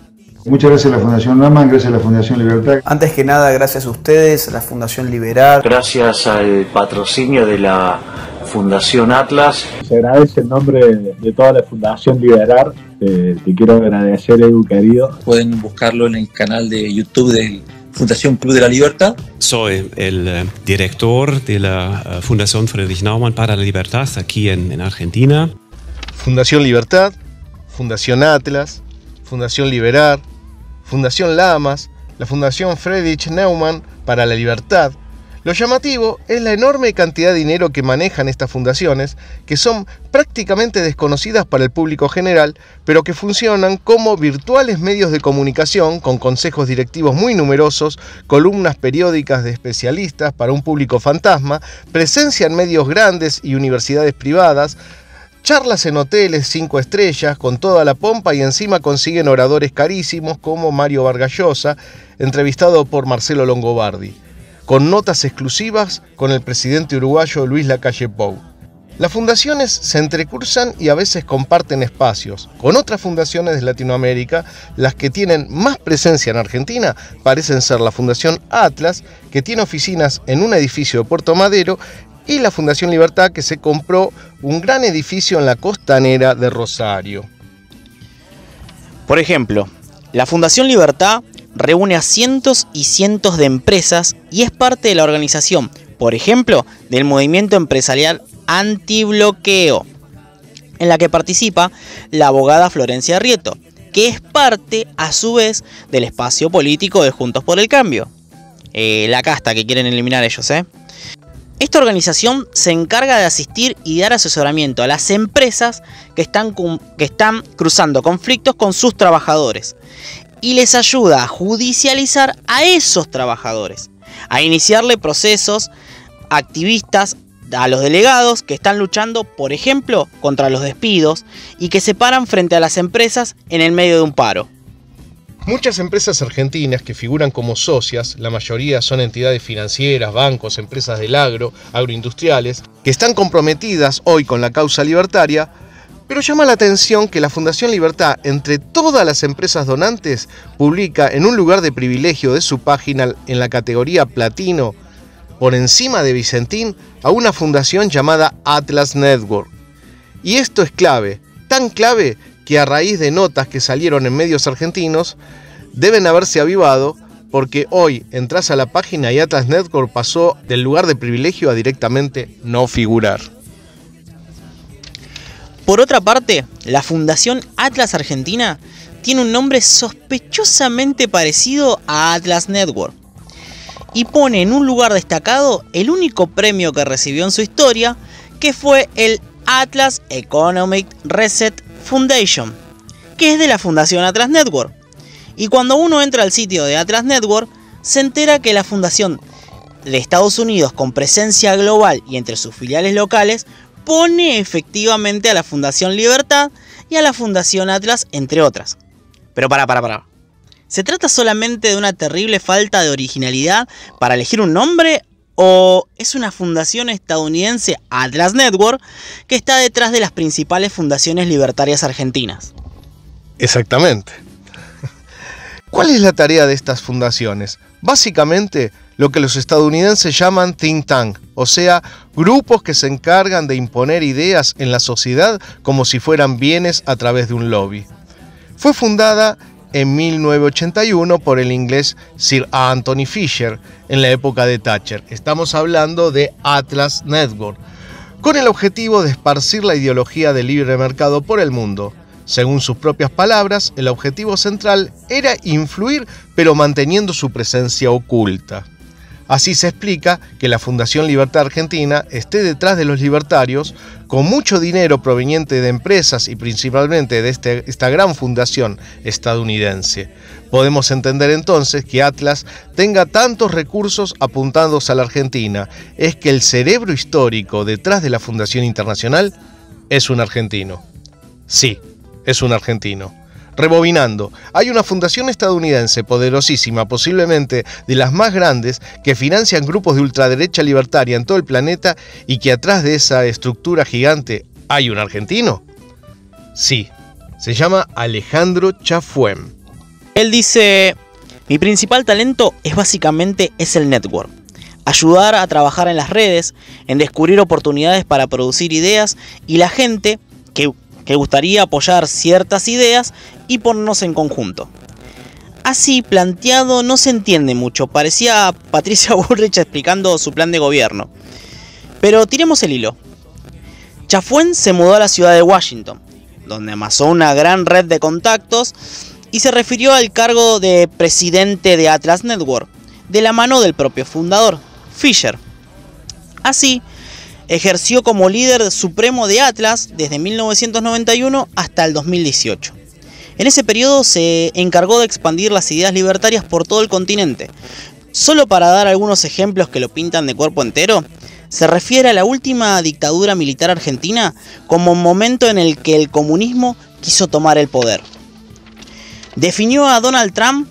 Muchas gracias a la Fundación Naman, gracias a la Fundación Libertad. Antes que nada, gracias a ustedes, a la Fundación Liberar. Gracias al patrocinio de la Fundación Atlas. Se agradece en nombre de toda la Fundación Liberar. Te quiero agradecer, Edu, querido. Pueden buscarlo en el canal de YouTube de Fundación Club de la Libertad. Soy el director de la Fundación Friedrich Naumann para la Libertad aquí en Argentina. Fundación Libertad, Fundación Atlas, Fundación Liberar, Fundación Lamas, la Fundación Friedrich Naumann para la Libertad. Lo llamativo es la enorme cantidad de dinero que manejan estas fundaciones, que son prácticamente desconocidas para el público general, pero que funcionan como virtuales medios de comunicación con consejos directivos muy numerosos, columnas periódicas de especialistas para un público fantasma, presencia en medios grandes y universidades privadas, charlas en hoteles 5 estrellas con toda la pompa y encima consiguen oradores carísimos como Mario Vargas Llosa, entrevistado por Marcelo Longobardi, con notas exclusivas con el presidente uruguayo Luis Lacalle Pou. Las fundaciones se entrecruzan y a veces comparten espacios. Con otras fundaciones de Latinoamérica, las que tienen más presencia en Argentina parecen ser la Fundación Atlas, que tiene oficinas en un edificio de Puerto Madero, y la Fundación Libertad, que se compró un gran edificio en la costanera de Rosario. Por ejemplo, la Fundación Libertad reúne a cientos y cientos de empresas y es parte de la organización, por ejemplo, del movimiento empresarial antibloqueo, en la que participa la abogada Florencia Rieto, que es parte, a su vez, del espacio político de Juntos por el Cambio. La casta que quieren eliminar ellos, Esta organización se encarga de asistir y dar asesoramiento a las empresas que están cruzando conflictos con sus trabajadores y les ayuda a judicializar a esos trabajadores, a iniciarle procesos activistas a los delegados que están luchando, por ejemplo, contra los despidos y que se paran frente a las empresas en el medio de un paro. Muchas empresas argentinas que figuran como socias, la mayoría son entidades financieras, bancos, empresas del agroindustriales, que están comprometidas hoy con la causa libertaria, pero llama la atención que la Fundación Libertad, entre todas las empresas donantes, publica en un lugar de privilegio de su página en la categoría Platino, por encima de Vicentín, a una fundación llamada Atlas Network. Y esto es clave, tan clave que a raíz de notas que salieron en medios argentinos, deben haberse avivado, porque hoy entras a la página y Atlas Network pasó del lugar de privilegio a directamente no figurar. Por otra parte, la Fundación Atlas Argentina tiene un nombre sospechosamente parecido a Atlas Network y pone en un lugar destacado el único premio que recibió en su historia, que fue el Atlas Economic Reset Foundation, que es de la Fundación Atlas Network. Y cuando uno entra al sitio de Atlas Network, se entera que la fundación de Estados Unidos, con presencia global y entre sus filiales locales, pone efectivamente a la Fundación Libertad y a la Fundación Atlas, entre otras. Pero para. ¿Se trata solamente de una terrible falta de originalidad para elegir un nombre? ¿O es una fundación estadounidense, Atlas Network, que está detrás de las principales fundaciones libertarias argentinas? Exactamente. ¿Cuál es la tarea de estas fundaciones? Básicamente, lo que los estadounidenses llaman think tank, o sea, grupos que se encargan de imponer ideas en la sociedad como si fueran bienes a través de un lobby. Fue fundada en 1981 por el inglés Sir Anthony Fisher en la época de Thatcher. Estamos hablando de Atlas Network, con el objetivo de esparcir la ideología del libre mercado por el mundo. Según sus propias palabras, el objetivo central era influir, pero manteniendo su presencia oculta. Así se explica que la Fundación Libertad Argentina esté detrás de los libertarios, con mucho dinero proveniente de empresas y principalmente de esta gran fundación estadounidense. Podemos entender entonces que Atlas tenga tantos recursos apuntados a la Argentina. Es que el cerebro histórico detrás de la Fundación Internacional es un argentino. Sí, es un argentino. Rebobinando, hay una fundación estadounidense poderosísima, posiblemente de las más grandes, que financian grupos de ultraderecha libertaria en todo el planeta y que atrás de esa estructura gigante hay un argentino. Sí, se llama Alejandro Chafuen. Él dice: mi principal talento es básicamente el network. Ayudar a trabajar en las redes, en descubrir oportunidades para producir ideas y la gente que gustaría apoyar ciertas ideas y ponernos en conjunto. Así planteado no se entiende mucho, parecía Patricia Bullrich explicando su plan de gobierno. Pero tiremos el hilo. Chafuen se mudó a la ciudad de Washington, donde amasó una gran red de contactos y se refirió al cargo de presidente de Atlas Network, de la mano del propio fundador, Fisher. Así, ejerció como líder supremo de Atlas desde 1991 hasta el 2018. En ese periodo se encargó de expandir las ideas libertarias por todo el continente. Solo para dar algunos ejemplos que lo pintan de cuerpo entero, se refiere a la última dictadura militar argentina como un momento en el que el comunismo quiso tomar el poder. Definió a Donald Trump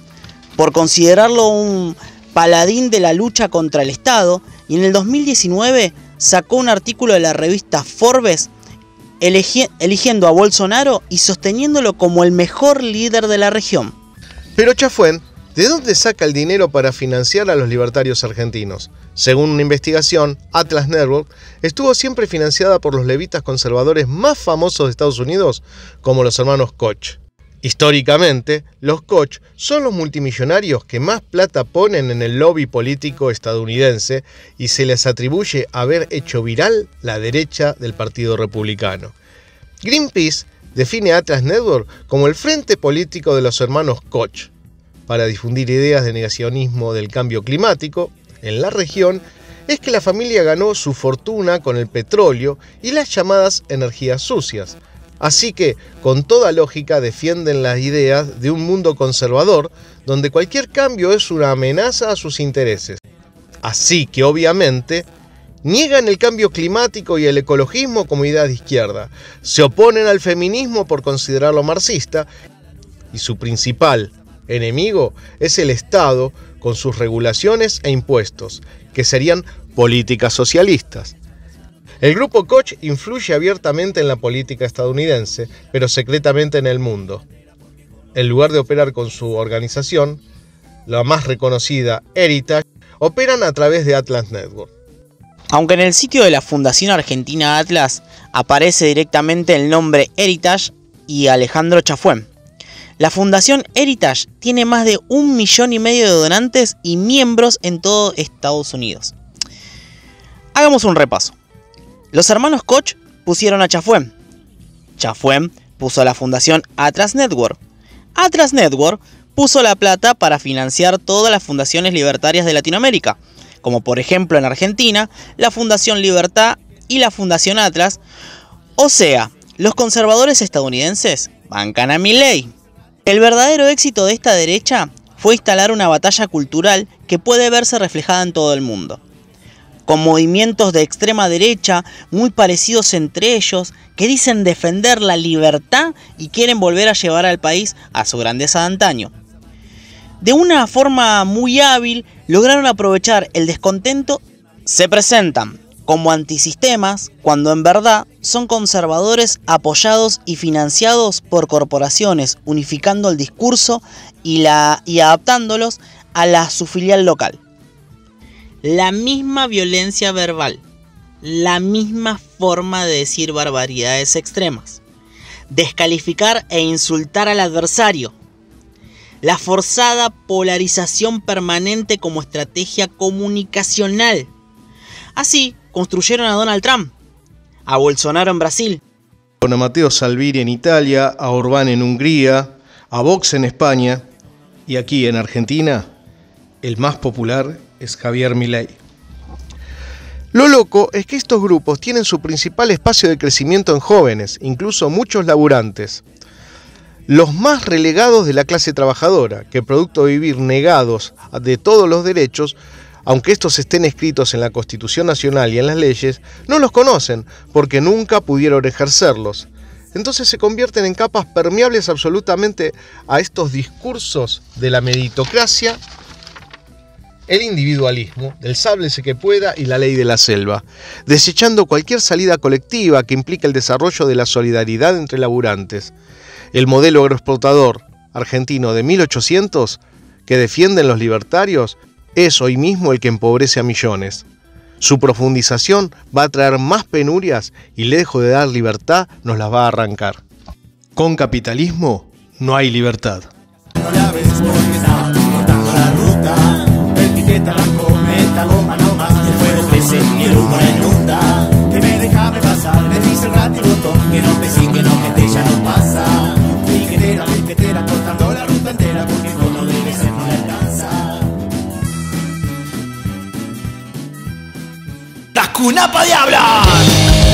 por considerarlo un paladín de la lucha contra el Estado y en el 2019 sacó un artículo de la revista Forbes eligiendo a Bolsonaro y sosteniéndolo como el mejor líder de la región. Pero Chafuen, ¿de dónde saca el dinero para financiar a los libertarios argentinos? Según una investigación, Atlas Network estuvo siempre financiada por los levitas conservadores más famosos de Estados Unidos, como los hermanos Koch. Históricamente, los Koch son los multimillonarios que más plata ponen en el lobby político estadounidense y se les atribuye haber hecho viral la derecha del Partido Republicano. Greenpeace define a Atlas Network como el frente político de los hermanos Koch para difundir ideas de negacionismo del cambio climático en la región. Es que la familia ganó su fortuna con el petróleo y las llamadas energías sucias. Así que, con toda lógica, defienden las ideas de un mundo conservador donde cualquier cambio es una amenaza a sus intereses. Así que, obviamente, niegan el cambio climático y el ecologismo como ideas de izquierda, se oponen al feminismo por considerarlo marxista y su principal enemigo es el Estado con sus regulaciones e impuestos, que serían políticas socialistas. El grupo Koch influye abiertamente en la política estadounidense, pero secretamente en el mundo. En lugar de operar con su organización, la más reconocida, Heritage, operan a través de Atlas Network. Aunque en el sitio de la Fundación Argentina Atlas aparece directamente el nombre Heritage y Alejandro Chafuen. La Fundación Heritage tiene más de 1,5 millones de donantes y miembros en todo Estados Unidos. Hagamos un repaso. Los hermanos Koch pusieron a Chafuen. Chafuen puso a la Fundación Atlas Network. Atlas Network puso la plata para financiar todas las fundaciones libertarias de Latinoamérica, como por ejemplo en Argentina, la Fundación Libertad y la Fundación Atlas. O sea, los conservadores estadounidenses bancan a Milei. El verdadero éxito de esta derecha fue instalar una batalla cultural que puede verse reflejada en todo el mundo, con movimientos de extrema derecha muy parecidos entre ellos, que dicen defender la libertad y quieren volver a llevar al país a su grandeza de antaño. De una forma muy hábil, lograron aprovechar el descontento. Se presentan como antisistemas, cuando en verdad son conservadores apoyados y financiados por corporaciones, unificando el discurso y adaptándolos a su filial local. La misma violencia verbal, la misma forma de decir barbaridades extremas, descalificar e insultar al adversario, la forzada polarización permanente como estrategia comunicacional. Así construyeron a Donald Trump, a Bolsonaro en Brasil, a Matteo Salvini en Italia, a Orbán en Hungría, a Vox en España y aquí en Argentina, el más popular es Javier Milei. Lo loco es que estos grupos tienen su principal espacio de crecimiento en jóvenes, incluso muchos laburantes. Los más relegados de la clase trabajadora, que producto de vivir negados de todos los derechos, aunque estos estén escritos en la Constitución Nacional y en las leyes, no los conocen porque nunca pudieron ejercerlos. Entonces se convierten en capas permeables absolutamente a estos discursos de la meritocracia, el individualismo, del sáblese que pueda y la ley de la selva, desechando cualquier salida colectiva que implique el desarrollo de la solidaridad entre laburantes. El modelo agroexportador argentino de 1800, que defienden los libertarios, es hoy mismo el que empobrece a millones. Su profundización va a traer más penurias y lejos de dar libertad nos las va a arrancar. Con capitalismo no hay libertad. No la ves porque está cortando la ruta. El piquete arrancó, meta goma no más. El fuego crece y el humo la inunda. Que me déjame pasar, me dice el ratibotón. Que no te sigue, que no que te ya no pasa. Piquetera, cortando la ruta entera. Porque no debe ser, no le alcanza. ¡La cuna pa' diablos!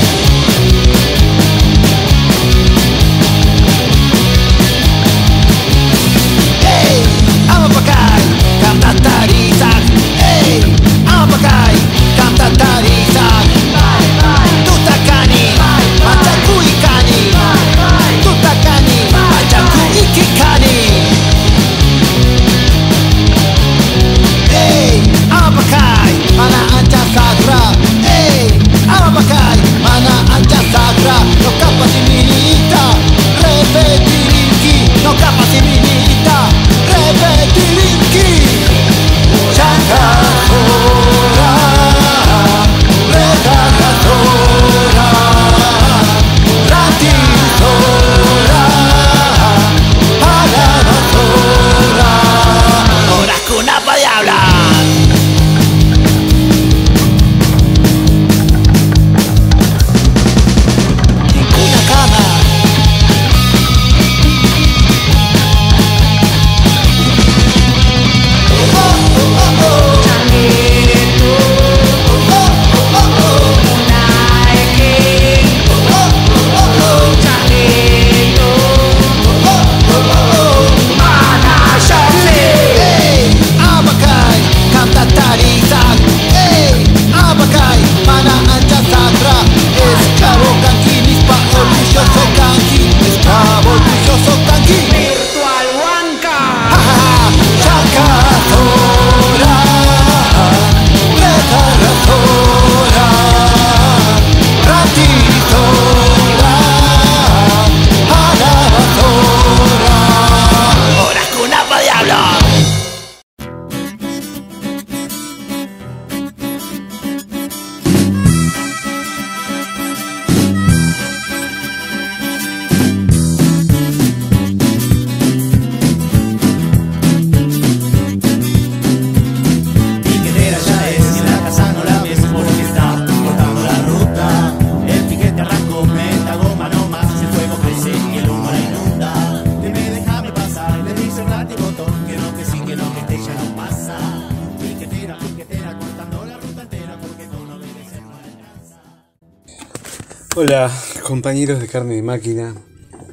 Hola, compañeros de Carne de Máquina,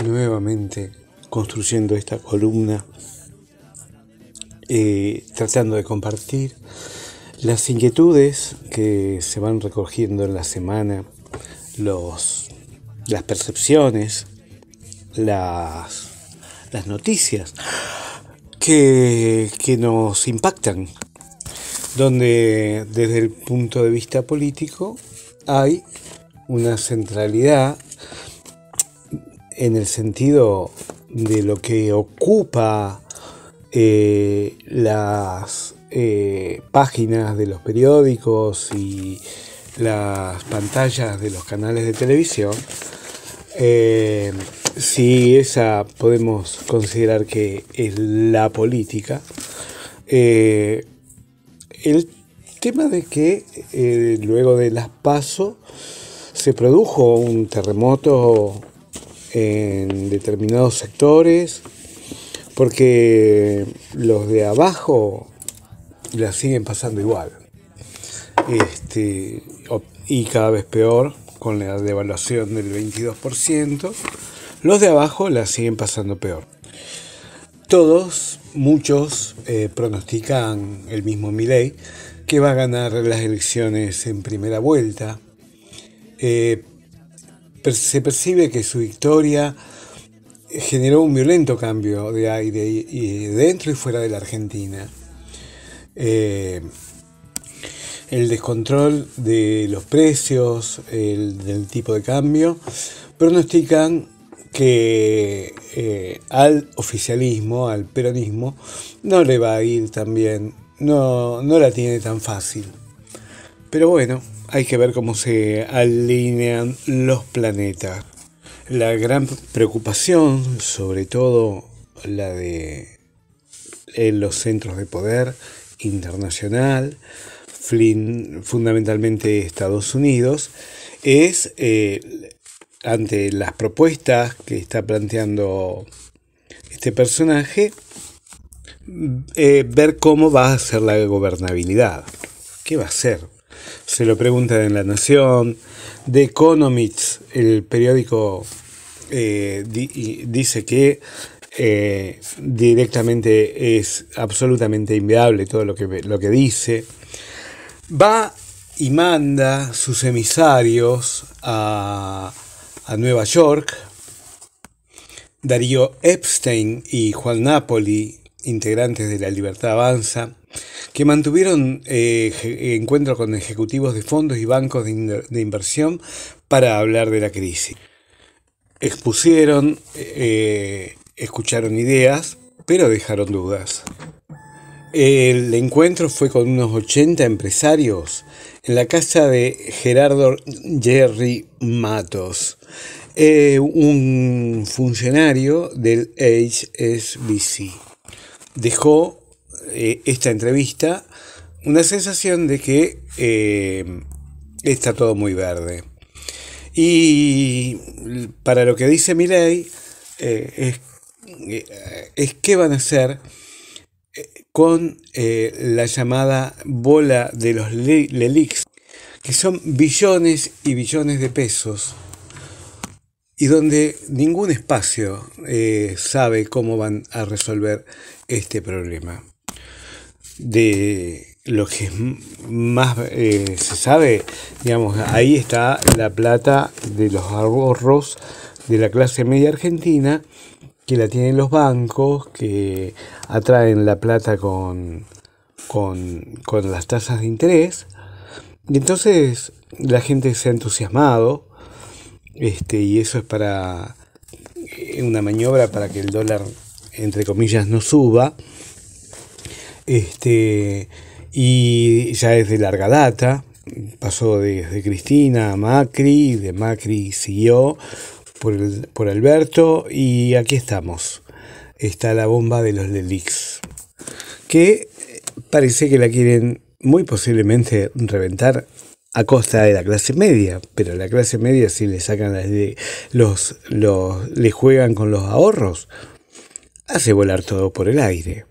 nuevamente construyendo esta columna, tratando de compartir las inquietudes que se van recogiendo en la semana, las percepciones, las noticias que nos impactan, donde desde el punto de vista político hay una centralidad en el sentido de lo que ocupa las páginas de los periódicos y las pantallas de los canales de televisión. Si esa podemos considerar que es la política, el tema de que luego de las PASO se produjo un terremoto en determinados sectores, porque los de abajo la siguen pasando igual, y cada vez peor con la devaluación del 22%, los de abajo la siguen pasando peor. Muchos pronostican el mismo Milei, que va a ganar las elecciones en primera vuelta. Se percibe que su victoria generó un violento cambio de aire y dentro y fuera de la Argentina. El descontrol de los precios, del tipo de cambio, pronostican que al oficialismo, al peronismo, no le va a ir tan bien, no la tiene tan fácil. Pero bueno, hay que ver cómo se alinean los planetas. La gran preocupación, sobre todo la de los centros de poder internacional, fundamentalmente Estados Unidos, es ante las propuestas que está planteando este personaje, ver cómo va a ser la gobernabilidad. ¿Qué va a ser? Se lo preguntan en La Nación. The Economist, el periódico, dice que directamente es absolutamente inviable todo lo que dice. Va y manda sus emisarios a Nueva York. Darío Epstein y Juan Napoli, integrantes de La Libertad Avanza, que mantuvieron encuentros con ejecutivos de fondos y bancos de inversión para hablar de la crisis. Expusieron, escucharon ideas, pero dejaron dudas. El encuentro fue con unos 80 empresarios en la casa de Gerardo Jerry Matos, un funcionario del HSBC. Dejó esta entrevista una sensación de que está todo muy verde. Y para lo que dice Milei, es qué van a hacer con la llamada bola de los LELIQs, que son billones y billones de pesos, y donde ningún espacio sabe cómo van a resolver este problema. De lo que más se sabe, digamos, ahí está la plata de los ahorros de la clase media argentina, que la tienen los bancos, que atraen la plata con las tasas de interés, y entonces la gente se ha entusiasmado, y eso es para una maniobra para que el dólar, entre comillas, no suba, y ya es de larga data, pasó desde Cristina a Macri, de Macri siguió por Alberto, y aquí estamos. Está la bomba de los LELIQs, que parece que la quieren muy posiblemente reventar a costa de la clase media, pero la clase media, si le sacan le juegan con los ahorros, hace volar todo por el aire.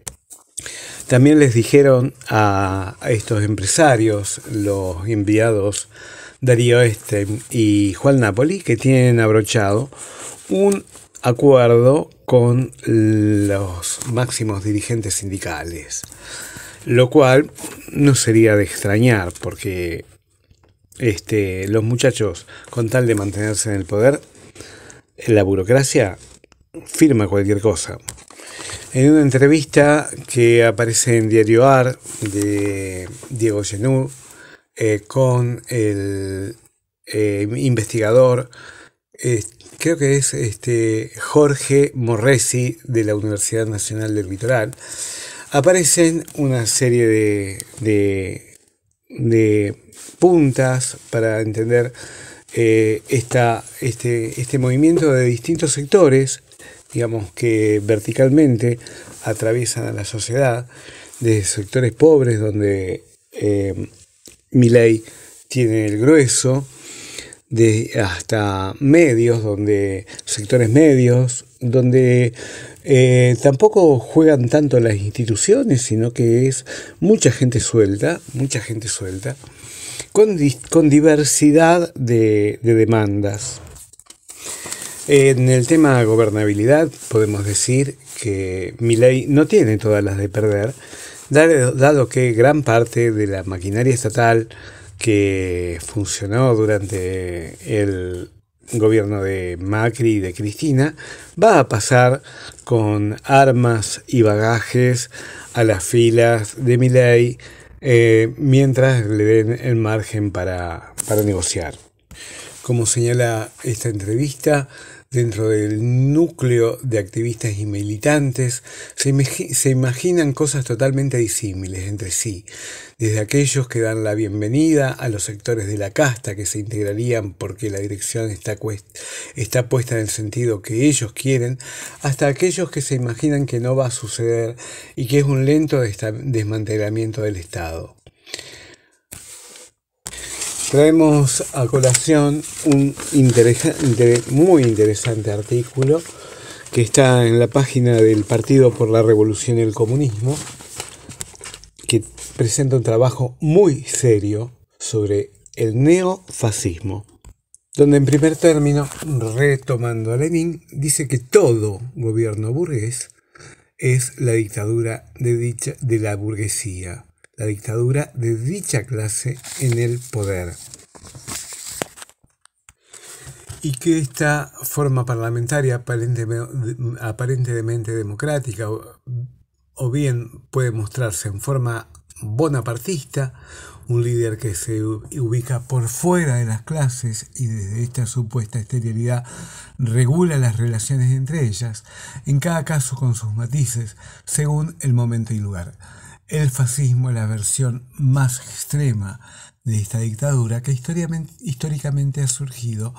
También les dijeron a estos empresarios, los enviados Darío Esteban y Juan Napoli, que tienen abrochado un acuerdo con los máximos dirigentes sindicales, lo cual no sería de extrañar, porque los muchachos, con tal de mantenerse en el poder, la burocracia firma cualquier cosa. En una entrevista que aparece en Diario AR de Diego Genú con el investigador, creo que es Jorge Morresi, de la Universidad Nacional del Litoral, aparecen una serie de puntas para entender este movimiento de distintos sectores, digamos, que verticalmente atraviesan a la sociedad, desde sectores pobres, donde Milei tiene el grueso, hasta medios, sectores medios, donde tampoco juegan tanto las instituciones, sino que es mucha gente suelta, con diversidad de demandas. En el tema gobernabilidad podemos decir que Milei no tiene todas las de perder, dado que gran parte de la maquinaria estatal que funcionó durante el gobierno de Macri y de Cristina va a pasar con armas y bagajes a las filas de Milei, mientras le den el margen para negociar. Como señala esta entrevista, dentro del núcleo de activistas y militantes se imaginan cosas totalmente disímiles entre sí, desde aquellos que dan la bienvenida a los sectores de la casta que se integrarían porque la dirección está puesta en el sentido que ellos quieren, hasta aquellos que se imaginan que no va a suceder y que es un lento desmantelamiento del Estado. Traemos a colación un muy interesante artículo que está en la página del Partido por la Revolución y el Comunismo, que presenta un trabajo muy serio sobre el neofascismo, donde en primer término, retomando a Lenin, dice que todo gobierno burgués es la dictadura de la burguesía, la dictadura de dicha clase en el poder. Y que esta forma parlamentaria aparentemente democrática o bien puede mostrarse en forma bonapartista, un líder que se ubica por fuera de las clases y desde esta supuesta exterioridad regula las relaciones entre ellas, en cada caso con sus matices, según el momento y lugar. El fascismo es la versión más extrema de esta dictadura que históricamente ha surgido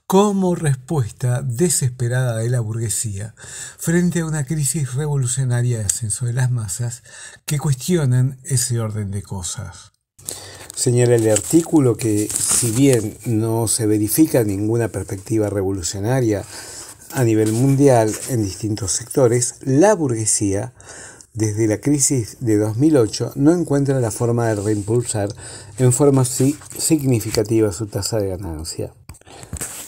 como respuesta desesperada de la burguesía frente a una crisis revolucionaria de ascenso de las masas que cuestionan ese orden de cosas. Señala el artículo que, si bien no se verifica ninguna perspectiva revolucionaria a nivel mundial en distintos sectores, la burguesía, desde la crisis de 2008, no encuentra la forma de reimpulsar en forma significativa su tasa de ganancia.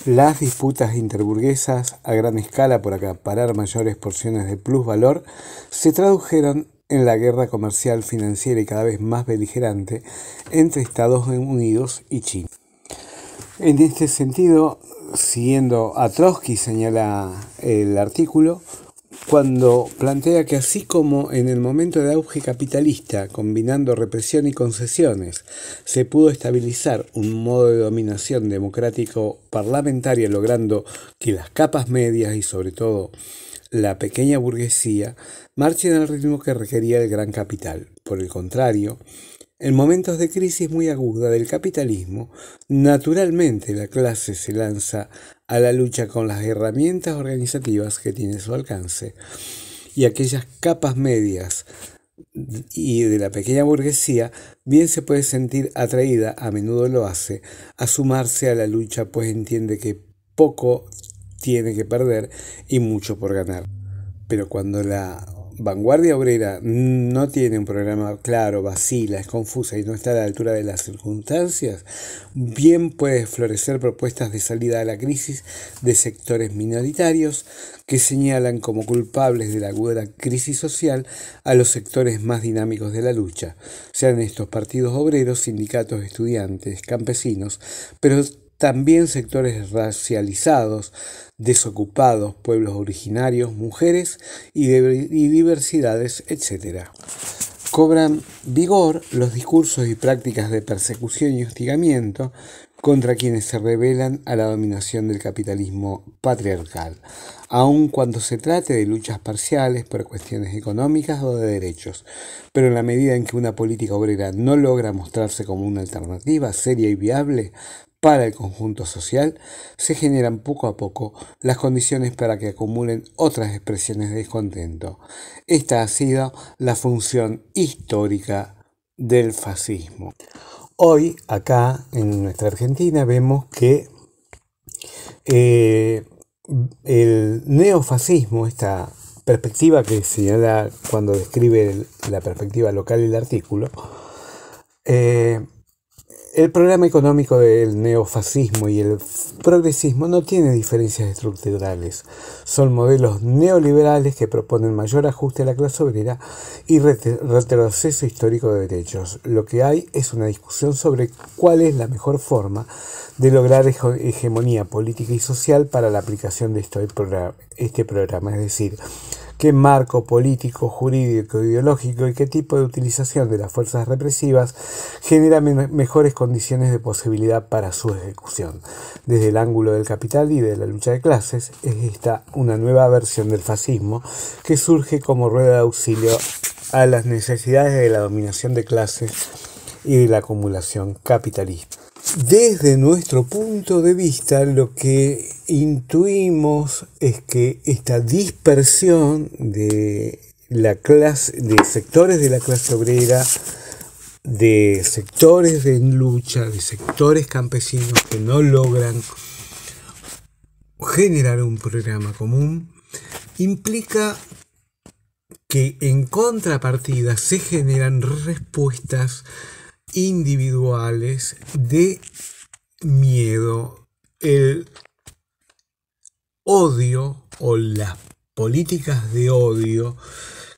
Las disputas interburguesas a gran escala por acaparar mayores porciones de plusvalor se tradujeron en la guerra comercial, financiera y cada vez más beligerante entre Estados Unidos y China. En este sentido, siguiendo a Trotsky, señala el artículo, cuando plantea que así como en el momento de auge capitalista, combinando represión y concesiones, se pudo estabilizar un modo de dominación democrático parlamentaria, logrando que las capas medias y sobre todo la pequeña burguesía marchen al ritmo que requería el gran capital. Por el contrario, en momentos de crisis muy aguda del capitalismo, naturalmente la clase se lanza a la lucha con las herramientas organizativas que tiene a su alcance, y aquellas capas medias y de la pequeña burguesía bien se puede sentir atraída, a menudo lo hace, a sumarse a la lucha, pues entiende que poco tiene que perder y mucho por ganar. Pero cuando la Vanguardia Obrera no tiene un programa claro, vacila, es confusa y no está a la altura de las circunstancias, bien puede florecer propuestas de salida a la crisis de sectores minoritarios que señalan como culpables de la aguda crisis social a los sectores más dinámicos de la lucha, sean estos partidos obreros, sindicatos, estudiantes, campesinos, pero también sectores racializados, desocupados, pueblos originarios, mujeres y diversidades, etc. Cobran vigor los discursos y prácticas de persecución y hostigamiento contra quienes se rebelan a la dominación del capitalismo patriarcal, aun cuando se trate de luchas parciales por cuestiones económicas o de derechos, pero en la medida en que una política obrera no logra mostrarse como una alternativa seria y viable para el conjunto social, se generan poco a poco las condiciones para que acumulen otras expresiones de descontento. Esta ha sido la función histórica del fascismo. Hoy, acá en nuestra Argentina, vemos que el neofascismo, esta perspectiva que señala cuando describe la perspectiva local el artículo, el programa económico del neofascismo y el progresismo no tiene diferencias estructurales. Son modelos neoliberales que proponen mayor ajuste a la clase obrera y retroceso histórico de derechos. Lo que hay es una discusión sobre cuál es la mejor forma de lograr hegemonía política y social para la aplicación de este programa, es decir, qué marco político, jurídico, ideológico y qué tipo de utilización de las fuerzas represivas genera mejores condiciones de posibilidad para su ejecución. Desde el ángulo del capital y de la lucha de clases, es esta una nueva versión del fascismo que surge como rueda de auxilio a las necesidades de la dominación de clases y de la acumulación capitalista. Desde nuestro punto de vista, lo que intuimos es que esta dispersión de sectores de la clase obrera, de sectores en lucha, de sectores campesinos que no logran generar un programa común, implica que en contrapartida se generan respuestas individuales de miedo, el odio o las políticas de odio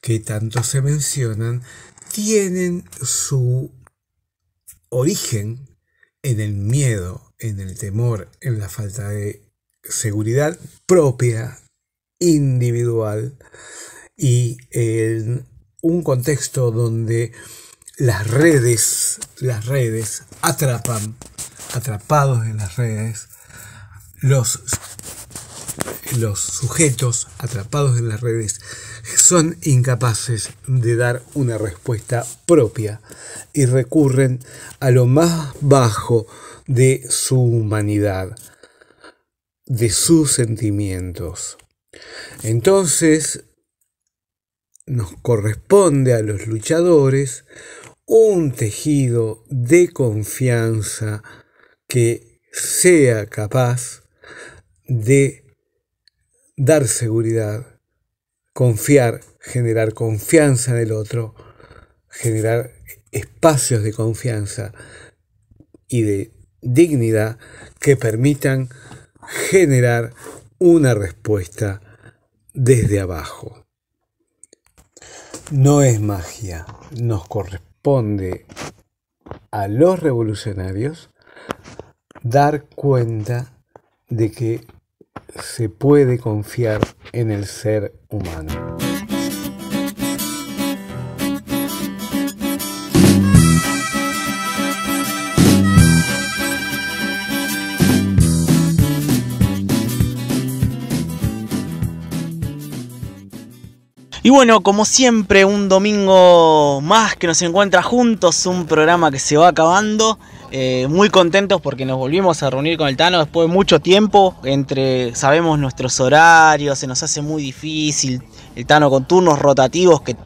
que tanto se mencionan tienen su origen en el miedo, en el temor, en la falta de seguridad propia, individual y en un contexto donde las redes atrapados en las redes, los sujetos atrapados en las redes son incapaces de dar una respuesta propia y recurren a lo más bajo de su humanidad, de sus sentimientos. Entonces, nos corresponde a los luchadores un tejido de confianza que sea capaz de dar seguridad, confiar, generar confianza en el otro, generar espacios de confianza y de dignidad que permitan generar una respuesta desde abajo. No es magia, nos corresponde a los revolucionarios dar cuenta de que se puede confiar en el ser humano. Y bueno, como siempre, un domingo más que nos encuentra juntos, un programa que se va acabando. Muy contentos porque nos volvimos a reunir con el Tano después de mucho tiempo. Sabemos nuestros horarios, se nos hace muy difícil. El Tano con turnos rotativos que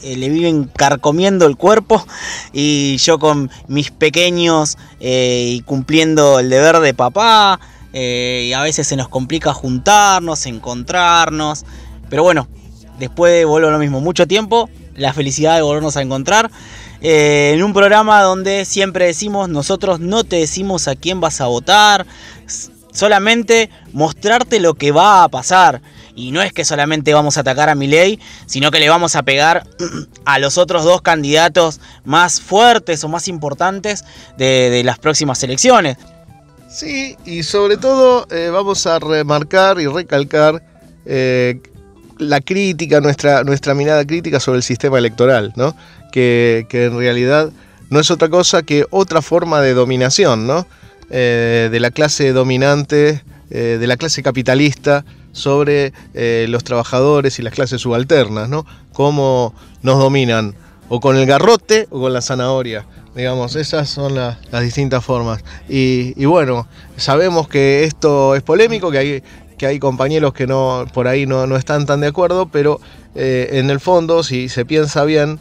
le viven carcomiendo el cuerpo. Y yo con mis pequeños y cumpliendo el deber de papá. Y a veces se nos complica juntarnos, encontrarnos. Pero bueno. después de vuelvo a lo mismo, mucho tiempo, la felicidad de volvernos a encontrar. En un programa donde siempre decimos, nosotros no te decimos a quién vas a votar, solamente mostrarte lo que va a pasar. Y no es que solamente vamos a atacar a Milei, sino que le vamos a pegar a los otros dos candidatos más fuertes o más importantes de las próximas elecciones. Sí, y sobre todo vamos a remarcar y recalcar la crítica, nuestra mirada crítica sobre el sistema electoral, ¿no? Que en realidad no es otra cosa que otra forma de dominación, ¿no? De la clase dominante, de la clase capitalista sobre los trabajadores y las clases subalternas, ¿no? Cómo nos dominan, o con el garrote o con la zanahoria. Digamos, esas son las distintas formas. Y bueno, sabemos que esto es polémico, que hay compañeros que por ahí no están tan de acuerdo, pero en el fondo, si se piensa bien,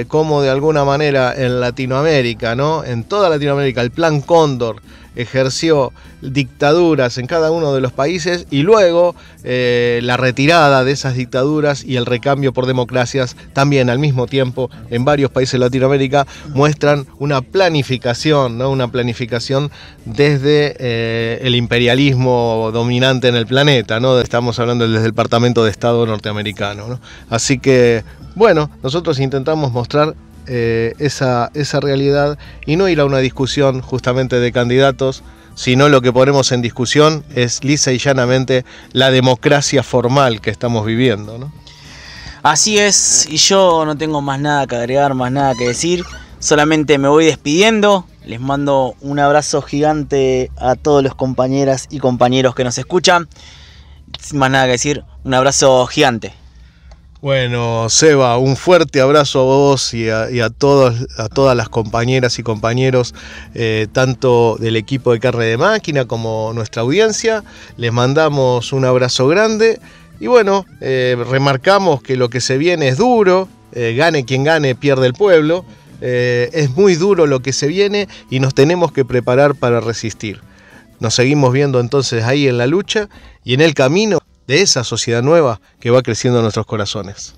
cómo de alguna manera en Latinoamérica, ¿no? En toda Latinoamérica, el Plan Cóndor ejerció dictaduras en cada uno de los países y luego la retirada de esas dictaduras y el recambio por democracias también al mismo tiempo en varios países de Latinoamérica muestran una planificación, ¿no? Una planificación desde el imperialismo dominante en el planeta, ¿no? Estamos hablando desde el Departamento de Estado norteamericano, ¿no? Así que, bueno, nosotros intentamos mostrar esa realidad y no ir a una discusión justamente de candidatos, sino lo que ponemos en discusión es lisa y llanamente la democracia formal que estamos viviendo, ¿no? Así es, y yo no tengo más nada que agregar, más nada que decir, solamente me voy despidiendo, les mando un abrazo gigante a todos los compañeras y compañeros que nos escuchan, sin más nada que decir, un abrazo gigante. Bueno, Seba, un fuerte abrazo a vos y a todas las compañeras y compañeros, tanto del equipo de Carne de Máquina como nuestra audiencia. Les mandamos un abrazo grande y bueno, remarcamos que lo que se viene es duro, gane quien gane, pierde el pueblo. Es muy duro lo que se viene y nos tenemos que preparar para resistir. Nos seguimos viendo entonces ahí en la lucha y en el camino de esa sociedad nueva que va creciendo en nuestros corazones.